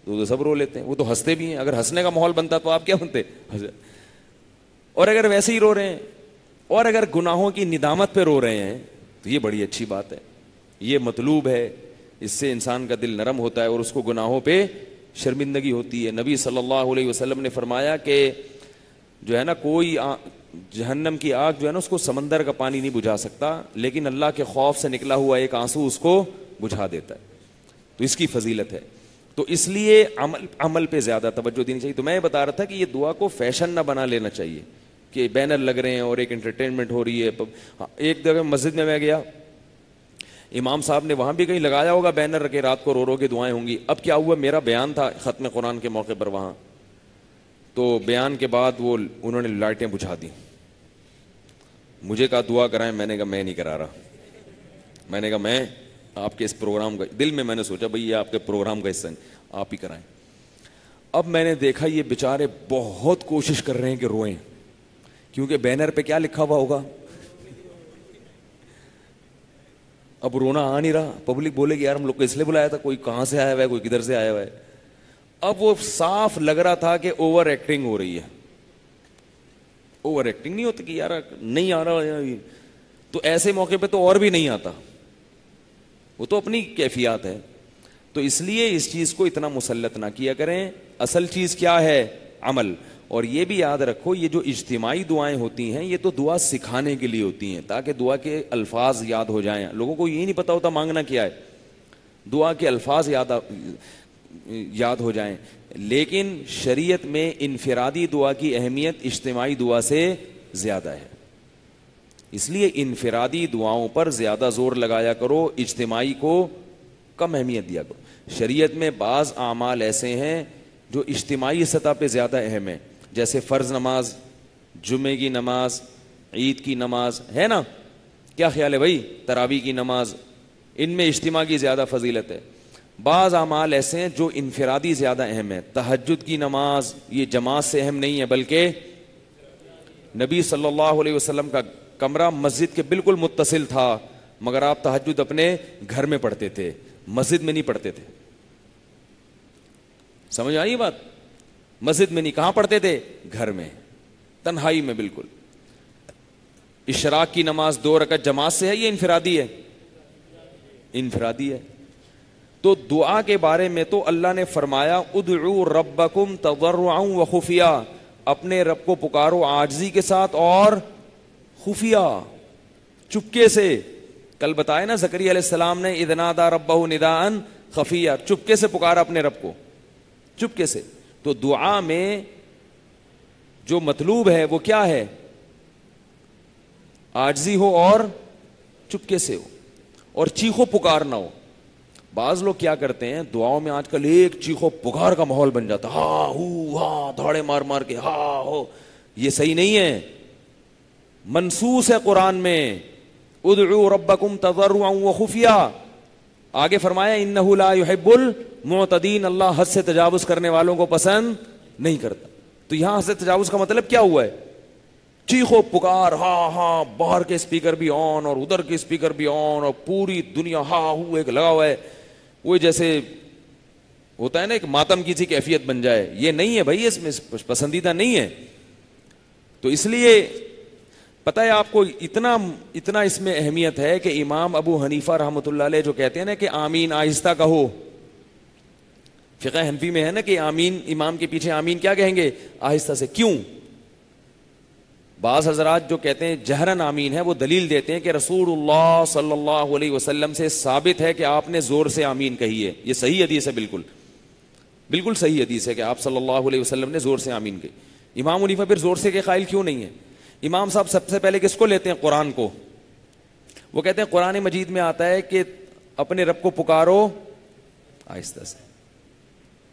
تو سب رو لیتے ہیں، وہ تو ہنستے بھی ہیں. اگر ہنسنے کا ماحول بنتا تو آپ کیا بنتے؟ اور اگر ویسے ہی رو رہے ہیں، اور اگر گناہوں کی ندامت پہ رو رہے ہیں تو یہ بڑی اچھی بات ہے، یہ مطلوب ہے. اس سے انسان کا دل نرم ہوتا ہے اور اس کو گناہوں پہ شرمندگی ہوتی ہے. نبی صلی اللہ علیہ وسلم نے فرمایا کہ جو ہے نا کوئی جہنم کی آگ جو ہے نا اس کو سمندر کا پانی نہیں بجھا سکتا، لیکن اللہ کے خوف سے نکلا ہوا ایک آنسو اس کو بجھا دیتا ہے. تو اس کی فضیلت ہے. تو اس لیے عمل پہ زیادہ توجہ دینی چاہیے. تو میں بتا رہا تھا کہ یہ دعا کو فیشن نہ بنا لینا چاہیے کہ بینر لگ رہے ہیں اور ایک انٹرٹینمنٹ ہو رہی ہے. ایک جگہ مسجد میں گیا، امام صاحب نے وہاں بھی کہیں لگایا ہوگا بینر رکھے رات کو رو رو کے دعائیں ہوں گی. اب کیا ہوا، میرا بیان تھا ختم قرآن کے موقع پر وہاں، تو بیان کے بعد وہ انہوں نے لائٹیں بجھا دی. مجھے کہا دعا کرائیں، میں نے کہا میں نہیں کرا رہا. میں نے کہا میں آپ کے اس پروگرام کا، دل میں میں نے سوچا بھئی یہ آپ کے پروگرام کا حصہ نہیں، آپ ہی کرائیں. اب میں نے دیکھا یہ بیچارے بہت کوشش کر رہے ہیں کہ روئیں، کیونکہ بینر پہ کیا لکھا ہوا ہوگا. اب رونا آ نہیں رہا. پبلک بولے گی یار ہم لوگ کو اس لیے بلایا تھا، کوئی کہاں سے آیا ہوا ہے، کوئی کدھر سے آیا ہوا ہے. اب وہ صاف لگ رہا تھا کہ اوور ایکٹنگ ہو رہی ہے. اوور ایکٹنگ نہیں ہوتی کہ یار نہیں آ رہا، تو ایسے موقع پہ تو اور بھی نہیں آتا، وہ تو اپنی کیفیات ہے. تو اس لیے اس چیز کو اتنا مسلط نہ کیا کریں. اصل چیز کیا ہے؟ عمل. اور یہ بھی یاد رکھو یہ جو اجتماعی دعائیں ہوتی ہیں یہ تو دعا سکھانے کے لیے ہوتی ہیں تاکہ دعا کے الفاظ یاد ہو جائیں. لوگوں کو یہ نہیں پتا ہوتا مانگنا کیا ہے، دعا کے الفاظ یاد ہو جائیں. لیکن شریعت میں انفرادی دعا کی اہمیت اجتماعی دعا سے زیادہ ہے، اس لیے انفرادی دعاؤں پر زیادہ زور لگایا کرو، اجتماعی کو کم اہمیت دیا کرو. شریعت میں بعض اعمال ایسے ہیں جو اجتماعی سطح پہ زیادہ اہم ہیں، جیسے فرض نماز، جمعے کی نماز، عید کی نماز ہے نا. کیا خیال ہے بھائی؟ تراویح کی نماز، ان میں اجتماع کی زیادہ فضیلت ہے. بعض اعمال ایسے ہیں جو انفرادی زیادہ اہم ہے. تہجد کی نماز یہ جماعت سے اہم نہیں ہے، بلکہ نبی صلی اللہ علیہ وسلم کا کمرہ مسجد کے بالکل متصل تھا، مگر آپ تہجد اپنے گھر میں پڑھتے تھے، مسجد میں نہیں پڑھتے تھے. سمجھ آئی بات؟ مسجد میں نہیں، کہاں پڑھتے تھے؟ گھر میں، تنہائی میں بالکل. اشراق کی نماز 2 رکعت جماعت سے ہے، یہ انفرادی ہے؟ انفرادی ہے. تو دعا کے بارے میں تو اللہ نے فرمایا ادعوا ربکم تضرعا وخفیا، اپنے رب کو پکارو عاجزی کے ساتھ اور خفیہ، چپکے سے. کل بتایا نا زکریا علیہ السلام نے اذ نادى ربه نداء خفیا، چپکے سے پکارا اپنے رب کو، چپکے سے. تو دعا میں جو مطلوب ہے وہ کیا ہے؟ عاجزی ہو اور چپکے سے ہو اور چیخو پکار نہ ہو. بعض لوگ کیا کرتے ہیں دعاؤں میں آج کل ایک چیخو پکار کا ماحول بن جاتا، ہاں ہو ہاں دھاڑے مار مار کے ہاں ہو. یہ صحیح نہیں ہے. منصوص ہے قرآن میں ادعوا ربکم تضرعا وخفیا. آگے فرمایا انہ لا یحب المعتدین، اللہ حد سے تجاوز کرنے والوں کو پسند نہیں کرتا. تو یہاں حد سے تجاوز کا مطلب کیا ہوا ہے؟ چیخو پکار، ہاں ہاں، باہر کے اسپیکر بھی آن اور ادھر کے اسپیکر بھی آن اور پوری دنیا ہاں ہو ایک لگا ہوا ہے. وہ جیسے ہوتا ہے نا ایک ماتم کی سی کیفیت بن جائے. یہ نہیں ہے بھائی، اس میں پسندیدہ نہیں ہے. تو اس لیے پتہ ہے آپ کو اتنا اس میں اہمیت ہے کہ امام ابو حنیفہ رحمۃ اللہ علیہ جو کہتے ہیں نا کہ آمین آہستہ کہو. فقہ حنفی میں ہے نا کہ آمین، امام کے پیچھے آمین کیا کہیں گے؟ آہستہ سے. کیوں؟ بعض حضرات جو کہتے ہیں جہرن آمین ہے وہ دلیل دیتے ہیں کہ رسول اللہ صلی اللہ علیہ وسلم سے ثابت ہے کہ آپ نے زور سے آمین کہی ہے. یہ صحیح حدیث ہے، بالکل بالکل صحیح حدیث ہے کہ آپ صلی اللہ علیہ وسلم نے زور سے آمین کہی. امام حنیفہ پھر زور سے کے قائل کیوں نہیں ہے؟ امام صاحب سب سے پہلے کس کو لیتے ہیں؟ قرآن کو. وہ کہتے ہیں قرآن مجید میں آتا ہے کہ اپنے رب کو پکارو آہستہ سے.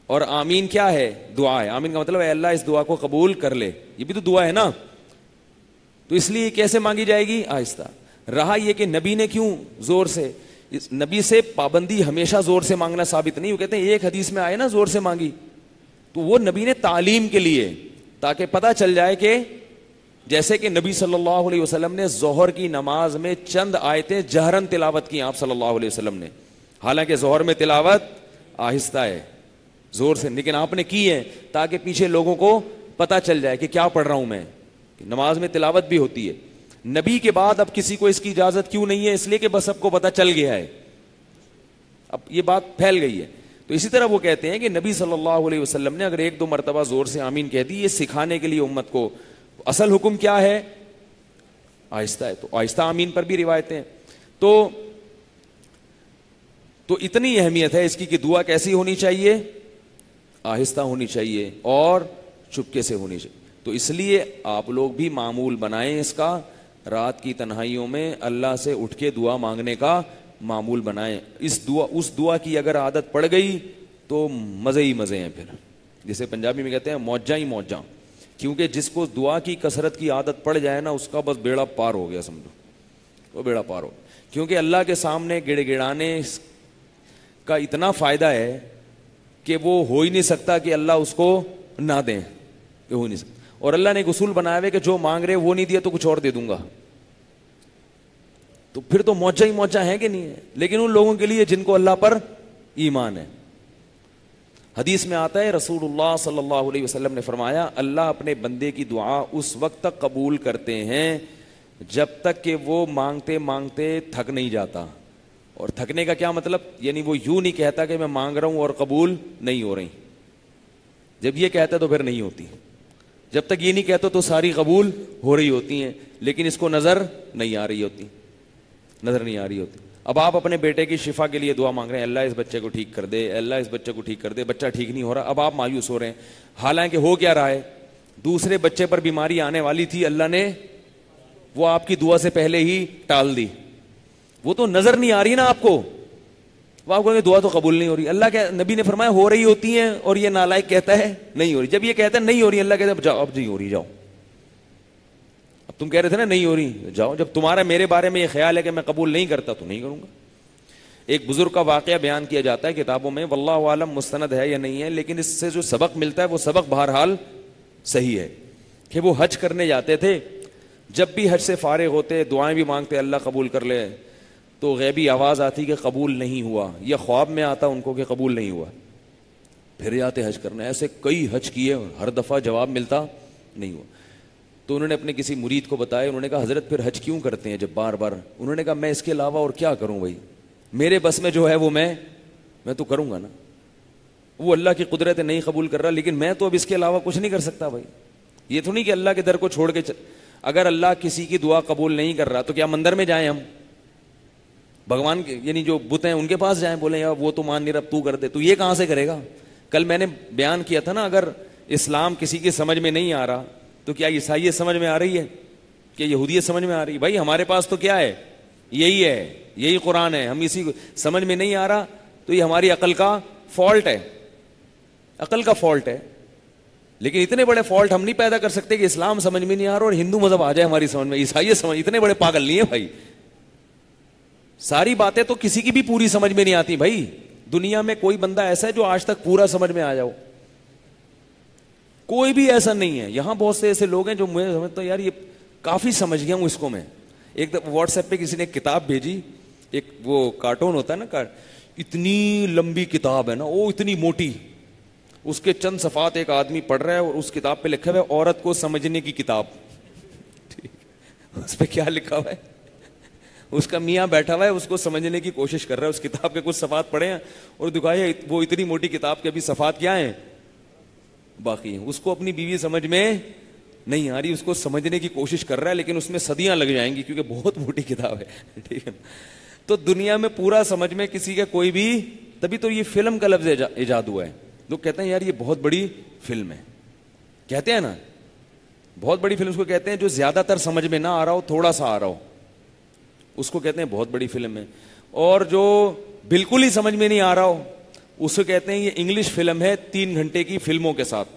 اور آمین کیا ہے؟ دعا ہے. آمین کا مطلب ہے اللہ اس دعا کو قبول کر لے. یہ بھی تو دعا ہے نا. تو اس لیے کیسے مانگی جائے گی؟ آہستہ. رہا یہ کہ نبی نے کیوں زور سے، نبی سے پابندی ہمیشہ زور سے مانگنا ثابت نہیں. وہ کہتے ہیں ایک حدیث میں آئے نا زور سے مانگی، تو وہ نبی نے تعلیم کے لیے، تاکہ پتہ چل جائے کہ جیسے کہ نبی صلی اللہ علیہ وسلم نے ظہر کی نماز میں چند آیتیں جہرن تلاوت کی آپ صلی اللہ علیہ وسلم نے. حالانکہ ظہر میں تلاوت آہستہ ہے، زور سے، لیکن آپ نے کی ہے تاکہ پیچھے لوگوں کو پتہ چل جائے کہ کیا پڑھ رہا ہوں میں. نماز میں تلاوت بھی ہوتی ہے. نبی کے بعد اب کسی کو اس کی اجازت کیوں نہیں ہے؟ اس لیے کہ بس سب کو پتہ چل گیا ہے، اب یہ بات پھیل گئی ہے. تو اسی طرح وہ کہتے ہیں کہ نبی صلی اللہ علیہ وسلم نے اگر ایک دو مرتبہ زور سے آمین کہہ دی، یہ سکھانے کے لیے امت کو. اصل حکم کیا ہے؟ آہستہ ہے. تو آہستہ آمین پر بھی روایتیں ہیں. تو اتنی اہمیت ہے اس کی کہ دعا کیسی ہونی چاہیے؟ آہستہ ہونی چاہیے اور چپکے سے ہونی چاہیے. تو اس لیے آپ لوگ بھی معمول بنائیں اس کا، رات کی تنہائیوں میں اللہ سے اٹھ کے دعا مانگنے کا معمول بنائیں. اس دعا کی اگر عادت پڑ گئی تو مزے ہی مزے ہیں. پھر جسے پنجابی میں کہتے ہیں موجاں ہی موجاں. کیونکہ جس کو دعا کی کثرت کی عادت پڑ جائے نا، اس کا بس بیڑا پار ہو گیا، سمجھو وہ بیڑا پار ہو. کیونکہ اللہ کے سامنے گڑ گڑانے کا اتنا فائدہ ہے کہ وہ ہو ہی نہیں سکتا کہ اللہ اس کو نہ دیں، کہ ہو نہیں سکتا. اور اللہ نے ایک اصول بنایا ہے کہ جو مانگ رہے وہ نہیں دیا تو کچھ اور دے دوں گا. تو پھر تو موجہ ہی موجہ ہے کہ نہیں ہے. لیکن ان لوگوں کے لیے جن کو اللہ پر ایمان ہے. حدیث میں آتا ہے رسول اللہ صلی اللہ علیہ وسلم نے فرمایا اللہ اپنے بندے کی دعا اس وقت تک قبول کرتے ہیں جب تک کہ وہ مانگتے مانگتے تھک نہیں جاتا. اور تھکنے کا کیا مطلب؟ یعنی وہ یوں نہیں کہتا کہ میں مانگ رہا ہوں اور قبول نہیں ہو رہی. جب یہ کہتا تو پھر نہیں ہوتی. جب تک یہ نہیں کہتا تو ساری قبول ہو رہی ہوتی ہیں، لیکن اس کو نظر نہیں آ رہی ہوتی، نظر نہیں آ رہی ہوتی. اب آپ اپنے بیٹے کی شفا کے لیے دعا مانگ رہے ہیں، اللہ اس بچے کو ٹھیک کر دے، اللہ اس بچے کو ٹھیک کر دے. بچہ ٹھیک نہیں ہو رہا، اب آپ مایوس ہو رہے ہیں. حالانکہ ہو کیا رہا ہے؟ دوسرے بچے پر بیماری آنے والی تھی، اللہ نے وہ آپ کی دعا سے پہلے ہی ٹال دی. وہ تو نظر نہیں آ رہی نا آپ کو. وہ آپ کہیں گے دعا تو قبول نہیں ہو رہی. اللہ کے نبی نے فرمایا ہو رہی ہوتی ہیں، اور یہ نالائق کہتا ہے نہیں ہو رہی. جب یہ کہتا ہے نہیں ہو رہی، اللہ کہتا ہے جاؤ، اب نہیں ہو رہی، جاؤ. اب تم کہہ رہے تھے نا نہیں ہو رہی، جاؤ. جب تمہارا میرے بارے میں یہ خیال ہے کہ میں قبول نہیں کرتا تو نہیں کروں گا. ایک بزرگ کا واقعہ بیان کیا جاتا ہے کتابوں میں، واللہ عالم مستند ہے یا نہیں ہے، لیکن اس سے جو سبق ملتا ہے وہ سبق بہرحال صحیح ہے. کہ وہ حج کرنے جاتے تھے، جب بھی حج سے فارغ ہوتے دعائیں بھی مانگتے اللہ قبول کر لے، تو غیبی آواز آتی کہ قبول نہیں ہوا، یا خواب میں آتا ان کو کہ قبول نہیں ہوا. پھر جاتے حج کرنے. ایسے کئی حج کیے، ہر دفعہ جواب ملتا نہیں ہوا. تو انہوں نے اپنے کسی مرید کو بتایا. انہوں نے کہا حضرت پھر حج کیوں کرتے ہیں جب بار بار؟ انہوں نے کہا میں اس کے علاوہ اور کیا کروں بھائی، میرے بس میں جو ہے وہ میں تو کروں گا نا. وہ اللہ کی قدرت نہیں قبول کر رہا، لیکن میں تو اب اس کے علاوہ کچھ نہیں کر سکتا بھائی. یہ تو نہیں کہ اللہ کے در کو چھوڑ کے اگر اللہ کسی کی دعا قبول نہیں کر رہا تو کیا مندر میں جائیں ہم؟ بھگوان یعنی جو بت ہیں ان کے پاس جائیں, بولیں یار وہ تو مان نہیں رہا, تو کر دے, تو یہ کہاں سے کرے گا؟ کل میں نے بیان کیا تھا نا, اگر اسلام کسی کے سمجھ میں نہیں آ رہا تو کیا عیسائیت سمجھ میں آ رہی ہے, کہ یہودیت سمجھ میں آ رہی ہے؟ بھائی ہمارے پاس تو کیا ہے, یہی ہے, یہی قرآن ہے. ہم اسی کو سمجھ میں نہیں آ رہا تو یہ ہماری عقل کا فالٹ ہے, عقل کا فالٹ ہے. لیکن اتنے بڑے فالٹ ہم نہیں پیدا کر سکتے کہ اسلام سمجھ میں نہیں آ رہا اور ہندو مذہب آ جائے ہماری سمجھ میں, عیسائیت سمجھ. اتنے بڑے پاگل نہیں ہے بھائی. ساری باتیں تو کسی کی بھی پوری سمجھ میں نہیں آتی بھائی. دنیا میں کوئی بندہ ایسا ہے جو آج تک پورا سمجھ میں آ جاؤ, کوئی بھی ایسا نہیں ہے. یہاں بہت سے ایسے لوگ ہیں جو مجھے سمجھتا ہوں یار یہ کافی سمجھ گیا ہوں اس کو میں. ایک واٹس ایپ پہ کسی نے کتاب بھیجی, ایک وہ کارٹون ہوتا ہے نا, اتنی لمبی کتاب ہے نا, وہ اتنی موٹی, اس کے چند صفحات ایک آدمی پڑھ رہا ہے اور اس کتاب پہ لکھا ہوا ہے عورت کو سمجھنے کی کتاب. اس پہ کیا لکھا ہوا ہے؟ اس کا میاں بیٹھا ہوا ہے, اس کو سمجھنے کی کوشش کر رہا ہے. اس کتاب کے کچھ صفحات پڑھے ہیں اور دکھایا وہ اتنی موٹی کتاب کے ابھی صفحات کیا ہیں, باقی ہیں. اس کو اپنی بیوی سمجھ میں نہیں آ رہی, اس کو سمجھنے کی کوشش کر رہا ہے, لیکن اس میں صدیاں لگ جائیں گی کیونکہ بہت موٹی کتاب ہے. ٹھیک ہے. تو دنیا میں پورا سمجھ میں کسی کا کوئی بھی, تبھی تو یہ فلم کا لفظ ایجاد ہوا ہے. لوگ کہتے ہیں یار یہ بہت بڑی فلم ہے, کہتے ہیں نا بہت بڑی فلم اس کو کہتے ہیں جو زیادہ تر سمجھ میں نہ آ رہا ہو, تھوڑا سا آ رہا ہو, اس کو کہتے ہیں بہت بڑی فلم ہے. اور جو بالکل ہی سمجھ میں نہیں آ رہا ہو اس کو کہتے ہیں یہ انگلش فلم ہے 3 گھنٹے کی فلموں کے ساتھ.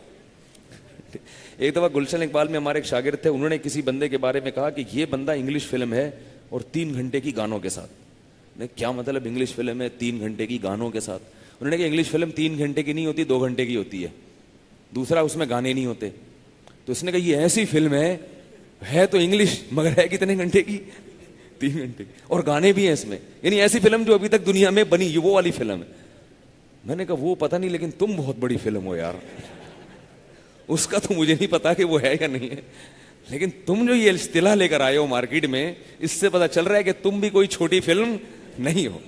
ایک دفعہ گلشن اقبال میں ہمارے ایک شاگرد تھے, انہوں نے کسی بندے کے بارے میں کہا کہ یہ بندہ انگلش فلم ہے اور 3 گھنٹے کی گانوں کے ساتھ. کیا مطلب انگلش فلم ہے 3 گھنٹے کی گانوں کے ساتھ؟ انہوں نے کہا انگلش فلم 3 گھنٹے کی نہیں ہوتی, 2 گھنٹے کی ہوتی ہے. دوسرا اس میں گانے نہیں ہوتے. تو اس نے کہا یہ ایسی فلم ہے تو انگلش, مگر ہے کتنے گھنٹے کی, 3 گھنٹے کی, اور گانے بھی ہیں اس میں. یعنی ایسی فلم جو ابھی تک دنیا میں بنی, یہ وہ والی فلم ہے. میں نے کہا وہ پتہ نہیں, لیکن تم بہت بڑی فلم ہو یار. اس کا تو مجھے نہیں پتا کہ وہ ہے یا نہیں ہے, لیکن تم جو یہ اصطلاح لے کر آئے ہو مارکیٹ میں, اس سے پتا چل رہا ہے کہ تم بھی کوئی چھوٹی فلم نہیں ہو.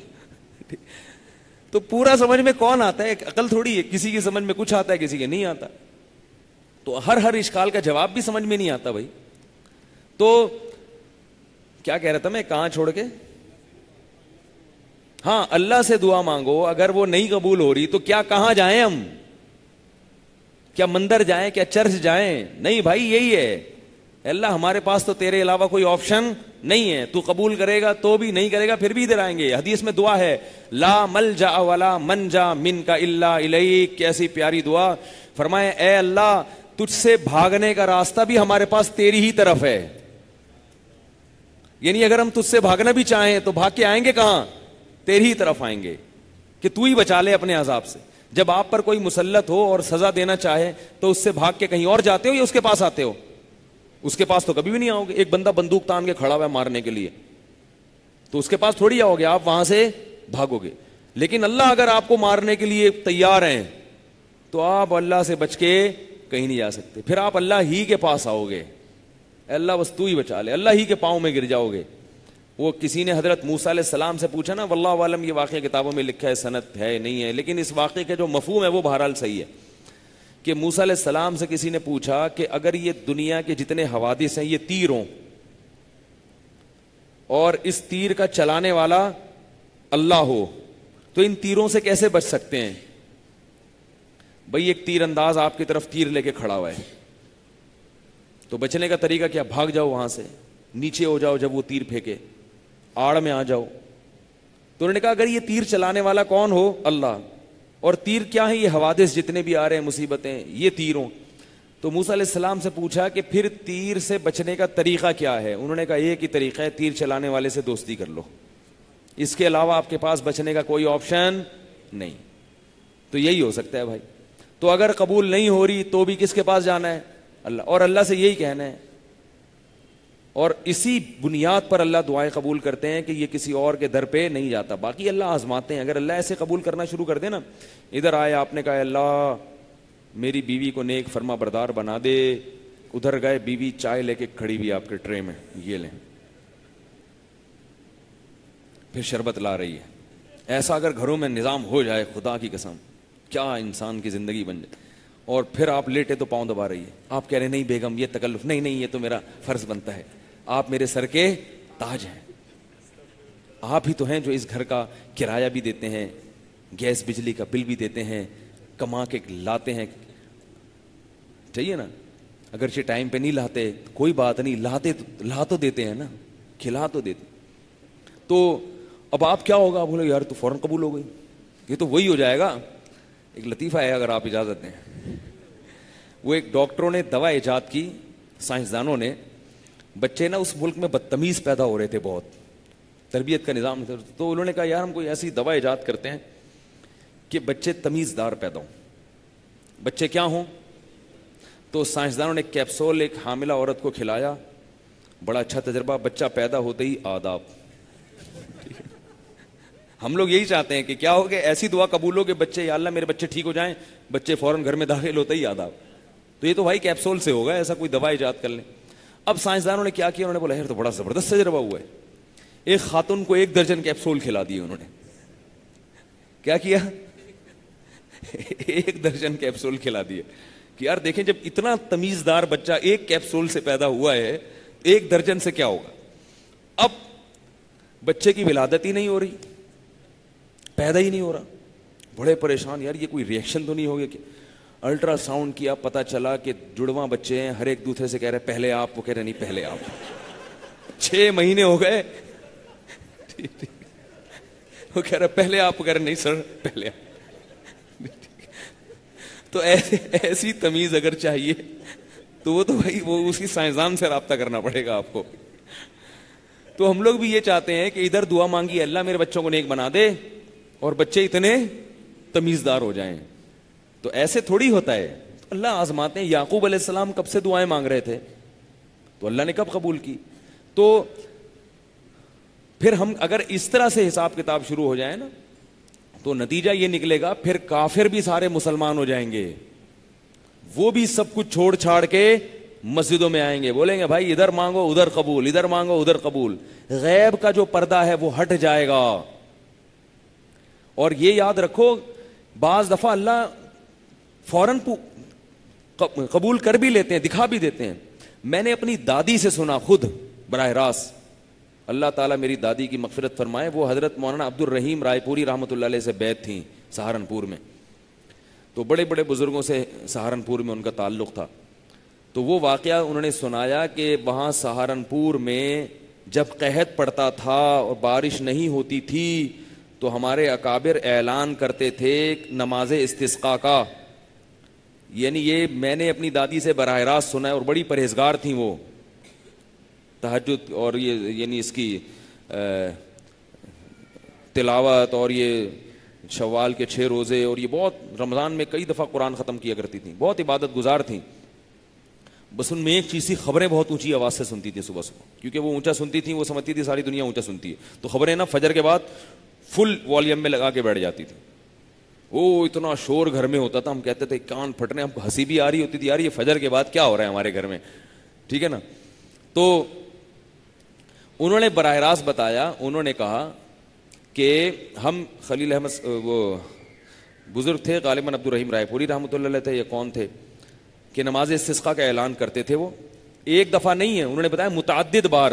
تو پورا سمجھ میں کون آتا ہے؟ عقل تھوڑی ہے, کسی کی سمجھ میں کچھ آتا ہے, کسی کے نہیں آتا. تو ہر اشکال کا جواب بھی سمجھ میں نہیں آتا بھائی. تو کیا کہہ رہا تھا میں, کہاں چھوڑ کے, ہاں اللہ سے دعا مانگو. اگر وہ نہیں قبول ہو رہی تو کیا کہاں جائیں ہم؟ کیا مندر جائیں, کیا چرچ جائیں؟ نہیں بھائی, یہی ہے اللہ ہمارے پاس تو تیرے علاوہ کوئی آپشن نہیں ہے. تو قبول کرے گا تو بھی, نہیں کرے گا پھر بھی ادھر آئیں گے. حدیث میں دعا ہے لا ملجا ولا منجا منک الا الیک, کیسی پیاری دعا. فرمائے اے اللہ تجھ سے بھاگنے کا راستہ بھی ہمارے پاس تیری ہی طرف ہے. یعنی اگر ہم تجھ سے بھاگنا بھی چاہیں تو بھاگ کے آئیں گے کہاں؟ تیری ہی طرف آئیں گے کہ تو ہی بچا لے اپنے عذاب سے. جب آپ پر کوئی مسلط ہو اور سزا دینا چاہے تو اس سے بھاگ کے کہیں اور جاتے ہو یا اس کے پاس آتے ہو؟ اس کے پاس تو کبھی بھی نہیں آؤ گے. ایک بندہ بندوق تان کے کھڑا ہوا ہے مارنے کے لیے, تو اس کے پاس تھوڑی آؤ گے, آپ وہاں سے بھاگو گے. لیکن اللہ اگر آپ کو مارنے کے لیے تیار ہیں تو آپ اللہ سے بچ کے کہیں نہیں جا سکتے. پھر آپ اللہ ہی کے پاس آؤ گے, اللہ بس تو ہی بچا لے, اللہ ہی کے پاؤں میں گر جاؤ گے. وہ کسی نے حضرت موسیٰ علیہ السلام سے پوچھا نا, واللہ عالم یہ واقعہ کتابوں میں لکھا ہے, سند ہے نہیں ہے, لیکن اس واقعے کا جو مفہوم ہے وہ بہرحال صحیح ہے کہ موسیٰ علیہ السلام سے کسی نے پوچھا کہ اگر یہ دنیا کے جتنے حوادث ہیں یہ تیر ہوں اور اس تیر کا چلانے والا اللہ ہو تو ان تیروں سے کیسے بچ سکتے ہیں؟ بھئی ایک تیر انداز آپ کی طرف تیر لے کے کھڑا ہوا ہے, تو بچنے کا طریقہ کیا؟ بھاگ جاؤ وہاں سے, نیچے ہو جاؤ, جب وہ تیر پھینکے آڑ میں آ جاؤ. تو انہوں نے کہا اگر یہ تیر چلانے والا کون ہو؟ اللہ, اور تیر کیا ہے؟ یہ حوادث جتنے بھی آ رہے ہیں مصیبتیں, یہ تیر ہوں. تو موسیٰ علیہ السلام سے پوچھا کہ پھر تیر سے بچنے کا طریقہ کیا ہے؟ انہوں نے کہا ایک ہی طریقہ ہے, تیر چلانے والے سے دوستی کر لو, اس کے علاوہ آپ کے پاس بچنے کا کوئی آپشن نہیں. تو یہی ہو سکتا ہے بھائی. تو اگر قبول نہیں ہو رہی تو بھی کس کے پاس جانا ہے؟ اللہ, اور اللہ سے یہی کہنا ہے. اور اسی بنیاد پر اللہ دعائیں قبول کرتے ہیں کہ یہ کسی اور کے در پہ نہیں جاتا. باقی اللہ آزماتے ہیں. اگر اللہ ایسے قبول کرنا شروع کر دے نا, ادھر آئے آپ نے کہا اللہ میری بیوی کو نیک فرما بردار بنا دے, ادھر گئے بیوی چائے لے کے کھڑی ہوئی آپ کے ٹرے میں, یہ لیں, پھر شربت لا رہی ہے. ایسا اگر گھروں میں نظام ہو جائے, خدا کی قسم کیا انسان کی زندگی بن جائے. اور پھر آپ لیٹے تو پاؤں دبا رہی ہے, آپ کہہ رہے نہیں بیگم یہ تکلف نہیں, یہ تو میرا فرض بنتا ہے, آپ میرے سر کے تاج ہیں. آپ ہی تو ہیں جو اس گھر کا کرایہ بھی دیتے ہیں, گیس بجلی کا بل بھی دیتے ہیں, کما کے لاتے ہیں, چاہیے نا, اگرچہ ٹائم پہ نہیں لاتے کوئی بات نہیں, لا تو دیتے ہیں نا, کھلا تو دیتے. تو اب آپ کیا ہوگا, آپ بولے یار تو فوراً قبول ہو گئی, یہ تو وہی ہو جائے گا. ایک لطیفہ ہے اگر آپ اجازت دیں, وہ ایک ڈاکٹروں نے دوا ایجاد کی, سائنسدانوں نے. بچے نا اس ملک میں بدتمیز پیدا ہو رہے تھے, بہت تربیت کا نظام تھا, تو انہوں نے کہا یار ہم کوئی ایسی دوا ایجاد کرتے ہیں کہ بچے تمیز دار پیدا ہوں. بچے کیا ہوں؟ تو سائنسدانوں نے کیپسول ایک حاملہ عورت کو کھلایا, بڑا اچھا تجربہ, بچہ پیدا ہوتے ہی آداب. ہم لوگ یہی چاہتے ہیں کہ کیا ہو کہ ایسی دعا قبول ہو کہ بچے, یا اللہ میرے بچے ٹھیک ہو جائیں, بچے فوراً گھر میں داخل ہوتے ہی آداب. تو یہ تو بھائی کیپسول سے ہوگا, ایسا کوئی دوا ایجاد کر لیں. اب سائنسدانوں نے کیا کیا, انہوں نے بولا یار تو بڑا زبردست تجربہ ہوا ہے. ایک خاتون کو 1 درجن کیپسول کھلا دیے انہوں نے. کیا کیا؟ 1 درجن کیپسول کھلا دیے کہ یار دیکھیں جب اتنا تمیزدار بچہ 1 کیپسول سے پیدا ہوا ہے, 1 درجن سے کیا ہوگا. اب بچے کی ولادت ہی نہیں ہو رہی, پیدا ہی نہیں ہو رہا, بڑے پریشان, یار یہ کوئی ریئیکشن تو نہیں ہو گیا. کہ الٹرا ساؤنڈ کیا, پتا چلا کہ جڑواں بچے ہیں, ہر ایک دوسرے سے کہہ رہے پہلے آپ, وہ کہہ رہے نہیں پہلے آپ. 6 مہینے ہو گئے, وہ کہہ رہے پہلے آپ, کہہ رہے نہیں سر پہلے آپ. تو ایسی تمیز اگر چاہیے تو وہ تو بھائی وہ اسی سائنسدان سے رابطہ کرنا پڑے گا آپ کو. تو ہم لوگ بھی یہ چاہتے ہیں کہ ادھر دعا مانگی اللہ میرے بچوں کو نیک بنا دے اور بچے اتنے تمیزدار ہو جائیں. تو ایسے تھوڑی ہوتا ہے, اللہ آزماتے ہیں. یعقوب علیہ السلام کب سے دعائیں مانگ رہے تھے, تو اللہ نے کب قبول کی. تو پھر ہم اگر اس طرح سے حساب کتاب شروع ہو جائے نا, تو نتیجہ یہ نکلے گا پھر کافر بھی سارے مسلمان ہو جائیں گے. وہ بھی سب کچھ چھوڑ چھاڑ کے مسجدوں میں آئیں گے, بولیں گے بھائی ادھر مانگو ادھر قبول, ادھر مانگو ادھر قبول. غیب کا جو پردہ ہے وہ ہٹ جائے گا. اور یہ یاد رکھو, بعض دفعہ اللہ فوراً قبول کر بھی لیتے ہیں, دکھا بھی دیتے ہیں. میں نے اپنی دادی سے سنا خود براہ راست, اللہ تعالیٰ میری دادی کی مغفرت فرمائے, وہ حضرت مولانا عبد الرحیم رائے پوری رحمۃ اللہ علیہ سے بیعت تھیں سہارنپور میں. تو بڑے بڑے بزرگوں سے سہارنپور میں ان کا تعلق تھا. تو وہ واقعہ انہوں نے سنایا کہ وہاں سہارنپور میں جب قحط پڑتا تھا اور بارش نہیں ہوتی تھی تو ہمارے اکابر اعلان کرتے تھے نماز استسقاء کا. یعنی یہ میں نے اپنی دادی سے براہ راست سنا ہے, اور بڑی پرہیزگار تھیں وہ, تہجد اور یہ یعنی اس کی تلاوت اور یہ شوال کے 6 روزے, اور یہ بہت رمضان میں کئی دفعہ قرآن ختم کیا کرتی تھیں, بہت عبادت گزار تھیں. بس ان میں ایک چیز تھی, خبریں بہت اونچی آواز سے سنتی تھی صبح صبح, کیونکہ وہ اونچا سنتی تھیں, وہ سمجھتی تھی ساری دنیا اونچا سنتی ہے. تو خبریں نا فجر کے بعد فل والیوم میں لگا کے بیٹھ جاتی تھی. وہ اتنا شور گھر میں ہوتا تھا, ہم کہتے تھے کان پھٹنے, ہم کو ہنسی بھی آ رہی ہوتی تھی, یار یہ فجر کے بعد کیا ہو رہا ہے ہمارے گھر میں, ٹھیک ہے نا. تو انہوں نے براہ راست بتایا, انہوں نے کہا کہ ہم خلیل احمد, وہ بزرگ تھے غالباً عبد الرحیم رائے پوری رحمۃ اللہ علیہ تھے یا کون تھے, کہ نماز استسقاء کا اعلان کرتے تھے. وہ ایک دفعہ نہیں ہے, انہوں نے بتایا متعدد بار.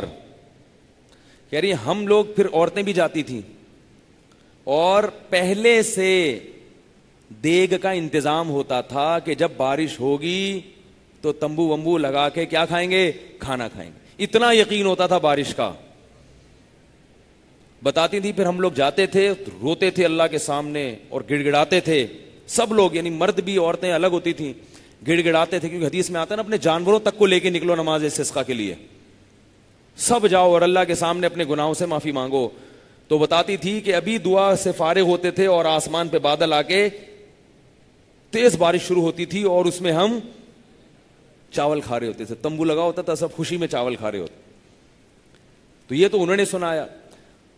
کہہ رہی ہم لوگ, پھر عورتیں بھی جاتی تھیں, اور پہلے سے دیگ کا انتظام ہوتا تھا کہ جب بارش ہوگی تو تمبو ومبو لگا کے کیا کھائیں گے, کھانا کھائیں گے. اتنا یقین ہوتا تھا بارش کا. بتاتی تھی پھر ہم لوگ جاتے تھے, روتے تھے اللہ کے سامنے اور گڑ گڑاتے تھے سب لوگ, یعنی مرد بھی عورتیں الگ ہوتی تھیں, گڑ گڑاتے تھے. کیونکہ حدیث میں آتا ہے نا اپنے جانوروں تک کو لے کے نکلو نماز استسقاء کے لیے, سب جاؤ اور اللہ کے سامنے اپنے گناہوں سے معافی مانگو. تو بتاتی تھی کہ ابھی دعا سے فارغ ہوتے تھے اور آسمان پہ بادل آ کے تیز بارش شروع ہوتی تھی, اور اس میں ہم چاول کھا رہے ہوتے تھے, تمبو لگا ہوتا تھا, سب خوشی میں چاول کھا رہے ہوتے. تو یہ تو انہوں نے سنایا.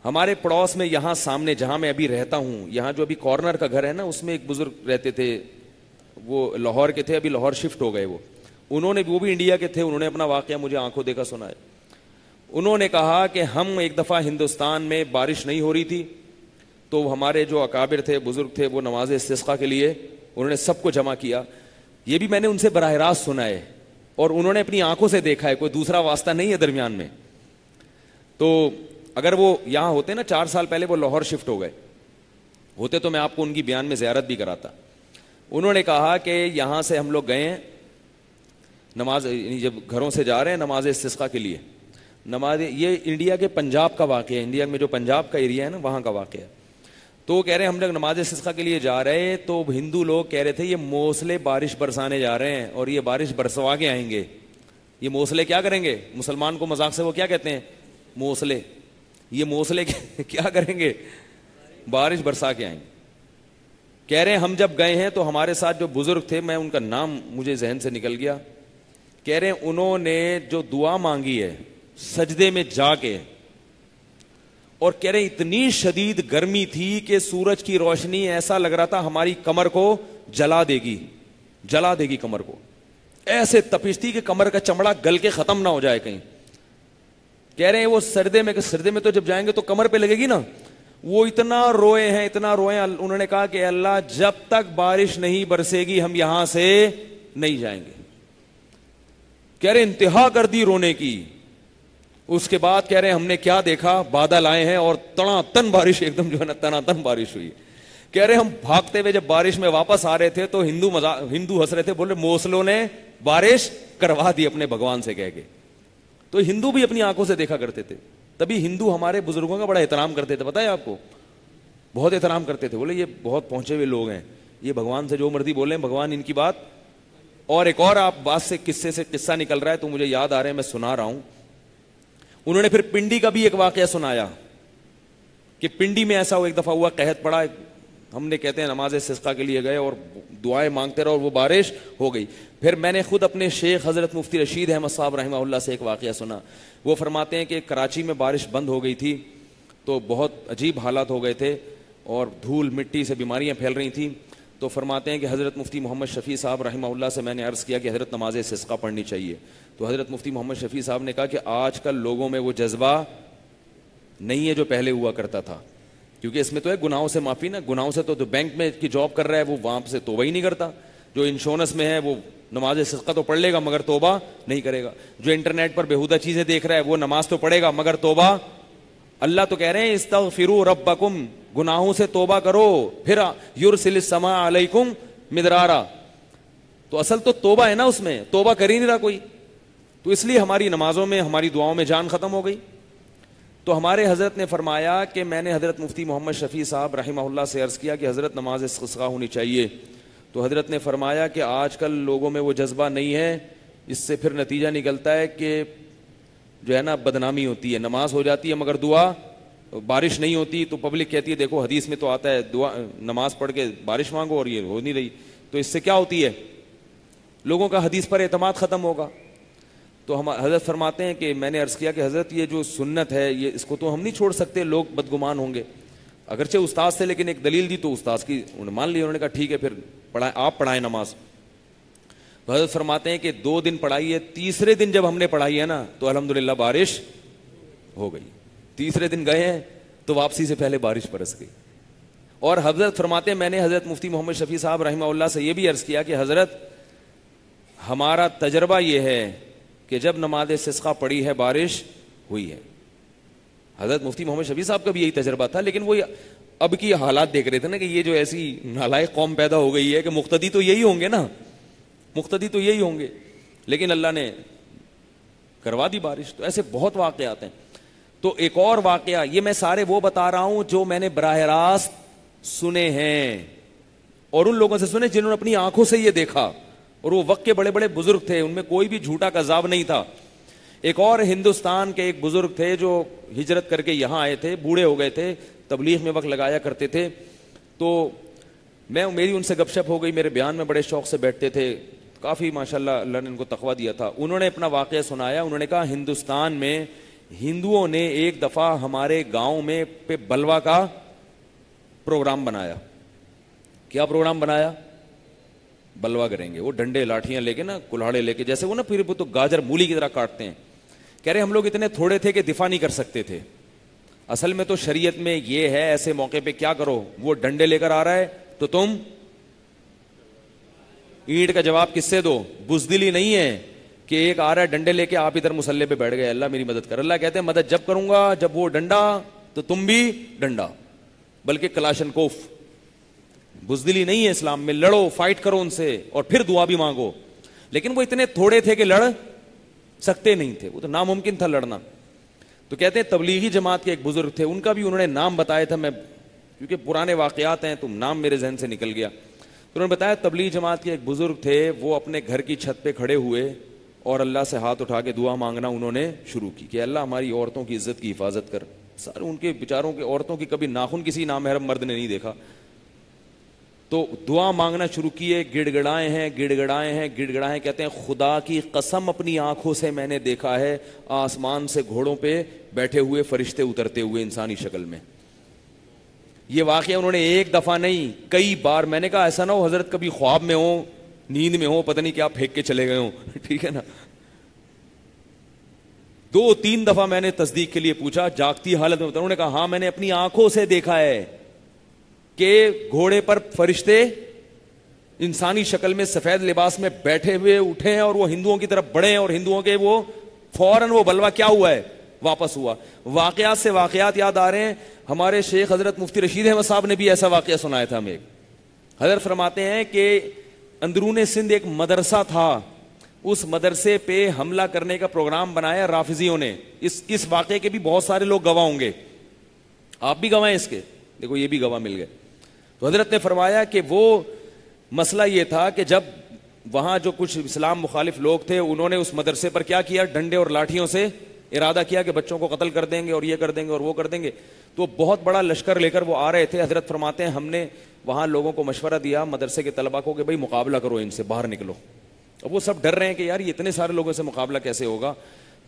ہمارے پڑوس میں یہاں سامنے جہاں میں ابھی رہتا ہوں, یہاں جو ابھی کارنر کا گھر ہے نا, اس میں ایک بزرگ رہتے تھے, وہ لاہور کے تھے, ابھی لاہور شفٹ ہو گئے. وہ بھی انڈیا کے تھے, انہوں نے اپنا واقعہ مجھے آنکھوں دیکھا سنایا. انہوں نے کہا کہ ہم ایک دفعہ ہندوستان میں بارش نہیں ہو رہی تھی, تو ہمارے جو اکابر تھے, بزرگ تھے, وہ نماز استسقاء کے لیے انہوں نے سب کو جمع کیا. یہ بھی میں نے ان سے براہ راست سنا ہے, اور انہوں نے اپنی آنکھوں سے دیکھا ہے, کوئی دوسرا واسطہ نہیں ہے درمیان میں. تو اگر وہ یہاں ہوتے نا 4 سال پہلے وہ لاہور شفٹ ہو گئے ہوتے تو میں آپ کو ان کی بیان میں زیارت بھی کراتا. انہوں نے کہا کہ یہاں سے ہم لوگ گئے ہیں نماز, جب گھروں سے جا رہے ہیں نماز استسقاء کے لیے, نماز یہ انڈیا کے پنجاب کا واقعہ ہے, انڈیا میں جو پنجاب کا ایریا ہے نا وہاں کا واقعہ ہے. تو وہ کہہ رہے ہیں ہم لوگ نماز استسقاء کے لیے جا رہے ہیں تو ہندو لوگ کہہ رہے تھے یہ موسلے بارش برسانے جا رہے ہیں اور یہ بارش برسوا کے آئیں گے. یہ موسلے کیا کریں گے, مسلمان کو مذاق سے وہ کیا کہتے ہیں موسلے, یہ موسلے کیا کریں گے بارش برسا کے آئیں گے. کہہ رہے ہیں ہم جب گئے ہیں تو ہمارے ساتھ جو بزرگ تھے, میں ان کا نام مجھے ذہن سے نکل گیا, کہہ رہے ہیں انہوں نے جو دعا مانگی ہے سجدے میں جا کے, اور کہہ رہے ہیں اتنی شدید گرمی تھی کہ سورج کی روشنی ایسا لگ رہا تھا ہماری کمر کو جلا دے گی کمر کو, ایسے تپش تھی کہ کمر کا چمڑا گل کے ختم نہ ہو جائے کہیں. کہہ رہے ہیں وہ سردے میں تو جب جائیں گے تو کمر پہ لگے گی نا, وہ اتنا روئے ہیں. انہوں نے کہا کہ اللہ جب تک بارش نہیں برسے گی ہم یہاں سے نہیں جائیں گے. کہہ رہے انتہا کر دی رونے کی. اس کے بعد کہہ رہے ہیں ہم نے کیا دیکھا, بادل آئے ہیں اور تنا تن بارش, ایک دم جو ہے نا تنا تن بارش ہوئی. کہہ رہے ہم بھاگتے ہوئے جب بارش میں واپس آ رہے تھے تو ہندو ہنس رہے تھے, بولے موسلوں نے بارش کروا دی اپنے بھگوان سے کہہ کے. تو ہندو بھی اپنی آنکھوں سے دیکھا کرتے تھے, تبھی ہندو ہمارے بزرگوں کا بڑا احترام کرتے تھے, پتہ ہے آپ کو, بہت احترام کرتے تھے. بولے یہ بہت پہنچے ہوئے لوگ ہیں, یہ بھگوان سے جو مرضی بولیں بھگوان ان کی بات. اور ایک اور آپ بات سے قصہ نکل رہا ہے تو مجھے یاد آ رہے ہیں, میں سنا رہا ہوں. انہوں نے پھر پنڈی کا بھی ایک واقعہ سنایا کہ پنڈی میں ایسا ایک دفعہ ہوا, قحط پڑا, ہم نے کہتے ہیں نماز استسقاء کے لیے گئے اور دعائیں مانگتے رہے اور وہ بارش ہو گئی. پھر میں نے خود اپنے شیخ حضرت مفتی رشید احمد صاحب رحمہ اللہ سے ایک واقعہ سنا. وہ فرماتے ہیں کہ کراچی میں بارش بند ہو گئی تھی تو بہت عجیب حالات ہو گئے تھے اور دھول مٹی سے بیماریاں پھیل رہی تھیں. تو فرماتے ہیں کہ حضرت مفتی محمد شفیع صاحب رحمہ اللہ سے میں نے عرض کیا کہ حضرت نماز استسقاء پڑھنی چاہیے. تو حضرت مفتی محمد شفیع صاحب نے کہا کہ آج کل لوگوں میں وہ جذبہ نہیں ہے جو پہلے ہوا کرتا تھا, کیونکہ اس میں تو ہے گناہوں سے معافی نا. گناہوں سے تو بینک میں کی جاب کر رہا ہے وہ وہاں سے توبہ ہی نہیں کرتا, جو انشورنس میں ہے وہ نماز استسقاء تو پڑھ لے گا مگر توبہ نہیں کرے گا, جو انٹرنیٹ پر بےہودہ چیزیں دیکھ رہا ہے وہ نماز تو پڑھے گا مگر توبہ. اللہ تو کہہ رہے ہیں استغفروا ربکم, گناہوں سے توبہ کرو, پھر یرسل السماء علیکم مدرارا. تو اصل تو توبہ ہے نا, اس میں توبہ کر ہی نہیں رہا کوئی. تو اس لیے ہماری نمازوں میں ہماری دعاؤں میں جان ختم ہو گئی. تو ہمارے حضرت نے فرمایا کہ میں نے حضرت مفتی محمد شفیع صاحب رحمہ اللہ سے عرض کیا کہ حضرت نماز استسقاء ہونی چاہیے. تو حضرت نے فرمایا کہ آج کل لوگوں میں وہ جذبہ نہیں ہے, اس سے پھر نتیجہ نکلتا ہے کہ جو ہے نا بدنامی ہوتی ہے, نماز ہو جاتی ہے مگر دعا بارش نہیں ہوتی. تو پبلک کہتی ہے دیکھو حدیث میں تو آتا ہے دعا نماز پڑھ کے بارش مانگو اور یہ ہو نہیں رہی. تو اس سے کیا ہوتی ہے, لوگوں کا حدیث پر اعتماد ختم ہوگا. تو ہم حضرت فرماتے ہیں کہ میں نے عرض کیا کہ حضرت یہ جو سنت ہے یہ اس کو تو ہم نہیں چھوڑ سکتے, لوگ بدگمان ہوں گے. اگرچہ استاد سے لیکن ایک دلیل دی تو استاد کی مان لی, انہوں نے کہا ٹھیک ہے پھر پڑھائیں, آپ پڑھائیں نماز. تو حضرت فرماتے ہیں کہ 2 دن پڑھائی ہے, تیسرے دن جب ہم نے پڑھائی ہے نا تو الحمدللہ بارش ہو گئی. تیسرے دن گئے ہیں تو واپسی سے پہلے بارش برس گئی. اور حضرت فرماتے ہیں میں نے حضرت مفتی محمد شفیع صاحب رحمہ اللہ سے یہ بھی عرض کیا کہ حضرت ہمارا تجربہ یہ ہے کہ جب نماز استسقاء پڑھی ہے بارش ہوئی ہے. حضرت مفتی محمد شفیع صاحب کا بھی یہی تجربہ تھا, لیکن وہ اب کی حالات دیکھ رہے تھے نا کہ یہ جو ایسی نالائق قوم پیدا ہو گئی ہے کہ مقتدی تو یہی ہوں گے نا, مقتدی تو یہی ہوں گے, لیکن اللہ نے کروا دی بارش. تو ایسے بہت واقعات ہیں. تو ایک اور واقعہ, یہ میں سارے وہ بتا رہا ہوں جو میں نے براہ راست سنے ہیں اور ان لوگوں سے سنے جنہوں نے اپنی آنکھوں سے یہ دیکھا, اور وہ وقت کے بڑے بڑے بزرگ تھے, ان میں کوئی بھی جھوٹا کذاب نہیں تھا. ایک اور ہندوستان کے ایک بزرگ تھے جو ہجرت کر کے یہاں آئے تھے, بوڑھے ہو گئے تھے, تبلیغ میں وقت لگایا کرتے تھے. تو میری ان سے گپ شپ ہو گئی, میرے بیان میں بڑے شوق سے بیٹھتے تھے, کافی ماشاءاللہ اللہ نے ان کو تقویٰ دیا تھا. انہوں نے اپنا واقعہ سنایا. انہوں نے کہا ہندوستان میں ہندوؤں نے ایک دفعہ ہمارے گاؤں میں پہ بلوا کا پروگرام بنایا. کیا پروگرام بنایا؟ بلوا کریں گے. وہ ڈنڈے لاٹھیاں لے کے نا, کلاڑے لے کے, جیسے وہ نا پھر وہ تو گاجر مولی کی طرح کاٹتے ہیں. کہہ رہے ہم لوگ اتنے تھوڑے تھے کہ دفاع نہیں کر سکتے تھے. اصل میں تو شریعت میں یہ ہے ایسے موقع پہ کیا کرو, وہ ڈنڈے لے کر آ رہا ہے تو تم اینٹ کا جواب کس سے دو, بزدلی نہیں ہے, کہ ایک آ رہا ہے ڈنڈے لے کے, آپ ادھر مصلی پہ بیٹھ گئے, اللہ میری مدد کر. اللہ کہتے ہیں مدد جب کروں گا جب وہ ڈنڈا تو تم بھی ڈنڈا, بلکہ کلاشنکوف. بزدلی نہیں ہے اسلام میں, لڑو, فائٹ کرو ان سے, اور پھر دعا بھی مانگو. لیکن وہ اتنے تھوڑے تھے کہ لڑ سکتے نہیں تھے, وہ تو ناممکن تھا لڑنا. تو کہتے ہیں تبلیغی جماعت کے ایک بزرگ تھے, ان کا بھی انہوں نے نام بتایا تھا, میں کیونکہ پرانے واقعات ہیں تو نام میرے ذہن سے نکل گیا. تو انہوں نے بتایا تبلیغی جماعت کے ایک بزرگ تھے, وہ اپنے گھر کی چھت پہ کھڑے ہوئے اور اللہ سے ہاتھ اٹھا کے دعا مانگنا انہوں نے شروع کی کہ اللہ ہماری عورتوں کی عزت کی حفاظت کر. سارے ان کے بیچاروں کے عورتوں کی کبھی ناخن کسی نامحرم مرد نے نہیں دیکھا. تو دعا مانگنا شروع کیے, گڑ گڑائے ہیں گڑ گڑائے ہیں گڑ گڑائے. کہتے ہیں خدا کی قسم اپنی آنکھوں سے میں نے دیکھا ہے آسمان سے گھوڑوں پہ بیٹھے ہوئے فرشتے اترتے ہوئے انسانی شکل میں. یہ واقعہ انہوں نے ایک دفعہ نہیں کئی بار. میں نے کہا ایسا نہ ہو حضرت کبھی خواب میں ہو, نیند میں ہو, پتہ نہیں کیا پھینک کے چلے گئے ہوں. ٹھیک ہے نا. 2-3 دفعہ میں نے تصدیق کے لیے پوچھا جاگتی حالت میں. انہوں نے کہا ہاں میں نے اپنی آنکھوں سے دیکھا ہے کہ گھوڑے پر فرشتے انسانی شکل میں سفید لباس میں بیٹھے ہوئے اٹھے ہیں اور وہ ہندوؤں کی طرف بڑھے ہیں, اور ہندوؤں کے وہ فوراً وہ بلوا کیا ہوا ہے واپس ہوا. واقعات سے واقعات یاد آ رہے ہیں. ہمارے شیخ حضرت مفتی رشید احمد صاحب نے بھی ایسا واقعہ سنایا تھا ہمیں. حضرت فرماتے ہیں کہ اندرون سندھ ایک مدرسہ تھا, اس مدرسے پہ حملہ کرنے کا پروگرام بنایا رافضیوں نے. اس واقعے کے بھی بہت سارے لوگ گواہ ہوں گے, آپ بھی گواہ ہیں اس کے, دیکھو یہ بھی گواہ مل گئے. تو حضرت نے فرمایا کہ وہ مسئلہ یہ تھا کہ جب وہاں جو کچھ اسلام مخالف لوگ تھے انہوں نے اس مدرسے پر کیا کیا, ڈنڈے اور لاٹھیوں سے ارادہ کیا کہ بچوں کو قتل کر دیں گے اور یہ کر دیں گے اور وہ کر دیں گے. تو بہت بڑا لشکر لے کر وہ آ رہے تھے. حضرت فرماتے ہیں ہم نے وہاں لوگوں کو مشورہ دیا, مدرسے کے طلبا کو, کہ بھائی مقابلہ کرو ان سے, باہر نکلو. اب وہ سب ڈر رہے ہیں کہ یار یہ اتنے سارے لوگوں سے مقابلہ کیسے ہوگا.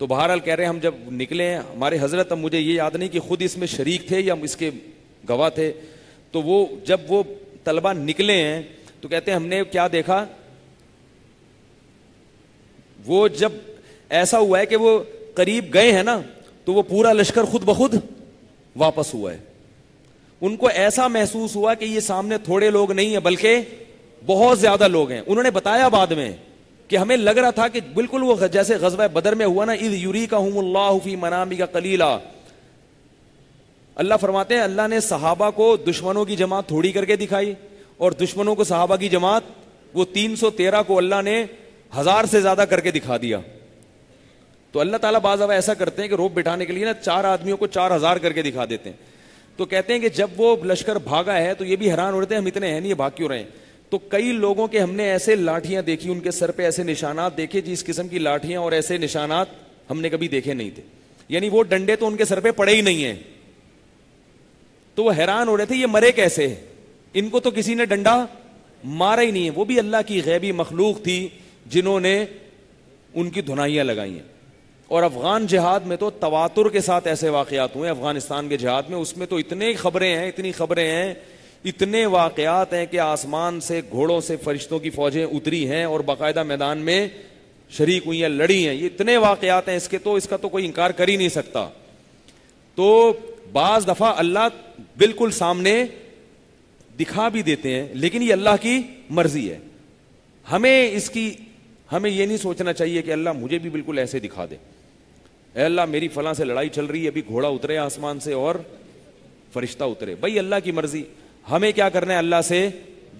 تو بہرحال کہہ رہے ہیں ہم جب نکلے, ہمارے حضرت, اب مجھے یہ یاد نہیں کہ خود اس میں شریک تھے یا اس کے گواہ تھے, تو وہ جب وہ طلبا نکلے ہیں تو کہتے ہیں ہم نے کیا دیکھا, وہ جب ایسا ہوا ہے کہ وہ قریب گئے ہیں نا تو وہ پورا لشکر خود بخود واپس ہوا ہے. ان کو ایسا محسوس ہوا کہ یہ سامنے تھوڑے لوگ نہیں ہیں بلکہ بہت زیادہ لوگ ہیں. انہوں نے بتایا بعد میں کہ ہمیں لگ رہا تھا کہ بالکل وہ جیسے غزوہ بدر میں ہوا نا, اذ یریکہم اللہ فی منامک قلیلا. اللہ فرماتے ہیں اللہ نے صحابہ کو دشمنوں کی جماعت تھوڑی کر کے دکھائی, اور دشمنوں کو صحابہ کی جماعت وہ 313 کو اللہ نے 1000 سے زیادہ کر کے دکھا دیا. تو اللہ تعالیٰ بعض دفعہ ایسا کرتے ہیں کہ روپ بٹھانے کے لیے نا 4 آدمیوں کو 4000 کر کے دکھا دیتے ہیں. تو کہتے ہیں کہ جب وہ لشکر بھاگا ہے تو یہ بھی حیران ہو رہے تھے ہم اتنے ہیں نہیں, یہ بھاگ کیوں رہے ہیں. تو کئی لوگوں کے ہم نے ایسے لاٹھیاں دیکھی, ان کے سر پہ ایسے نشانات دیکھے جس قسم کی لاٹھیاں اور ایسے نشانات ہم نے کبھی دیکھے نہیں تھے. یعنی وہ ڈنڈے تو ان کے سر پہ پڑے ہی نہیں ہیں. تو وہ حیران ہو رہے تھے یہ مرے کیسے, ان کو تو کسی نے ڈنڈا مارا ہی نہیں ہے. وہ بھی اللہ کی غیبی مخلوق تھی جنہوں نے ان کی دھنائیاں لگائی ہیں. اور افغان جہاد میں تو تواتر کے ساتھ ایسے واقعات ہوئے, افغانستان کے جہاد میں, اس میں تو اتنی خبریں ہیں, اتنے واقعات ہیں کہ آسمان سے گھوڑوں سے فرشتوں کی فوجیں اتری ہیں اور باقاعدہ میدان میں شریک ہوئی ہیں, لڑی ہیں. یہ اتنے واقعات ہیں اس کا تو کوئی انکار کر ہی نہیں سکتا. تو بعض دفعہ اللہ بالکل سامنے دکھا بھی دیتے ہیں, لیکن یہ اللہ کی مرضی ہے. ہمیں یہ نہیں سوچنا چاہیے کہ اللہ مجھے بھی بالکل ایسے دکھا دے, اے اللہ میری فلاں سے لڑائی چل رہی ہے, ابھی گھوڑا اترے آسمان سے اور فرشتہ اترے. بھائی اللہ کی مرضی, ہمیں کیا کرنا ہے, اللہ سے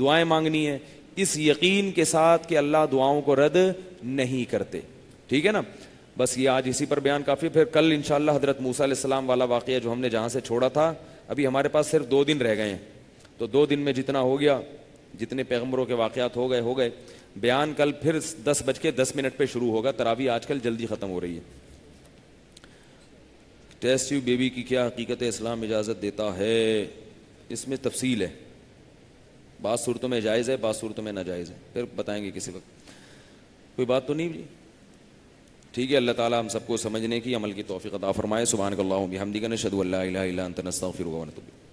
دعائیں مانگنی ہے اس یقین کے ساتھ کہ اللہ دعاؤں کو رد نہیں کرتے. ٹھیک ہے نا. بس یہ آج اسی پر بیان کافی. پھر کل انشاءاللہ حضرت موسیٰ علیہ السلام والا واقعہ جو ہم نے جہاں سے چھوڑا تھا, ابھی ہمارے پاس صرف 2 دن رہ گئے ہیں, تو 2 دن میں جتنا ہو گیا, جتنے پیغمبروں کے واقعات ہو گئے. بیان کل پھر 10:10 پہ شروع ہوگا. تراویح آج کل جلدی ختم ہو رہی ہے. ٹیسٹ ٹیوب بیبی کی کیا حقیقت اسلام اجازت دیتا ہے, اس میں تفصیل ہے. بعض صورتوں میں جائز ہے, بعض صورتوں میں ناجائز ہے, پھر بتائیں گے کسی وقت. کوئی بات تو نہیں جی؟ ٹھیک ہے. اللہ تعالیٰ ہم سب کو سمجھنے کی, عمل کی توفیق عطا فرمائے. سبحانک اللہم و بحمدک نشہد ان لا الہ الا انت نستغفرک و نتوب الیک.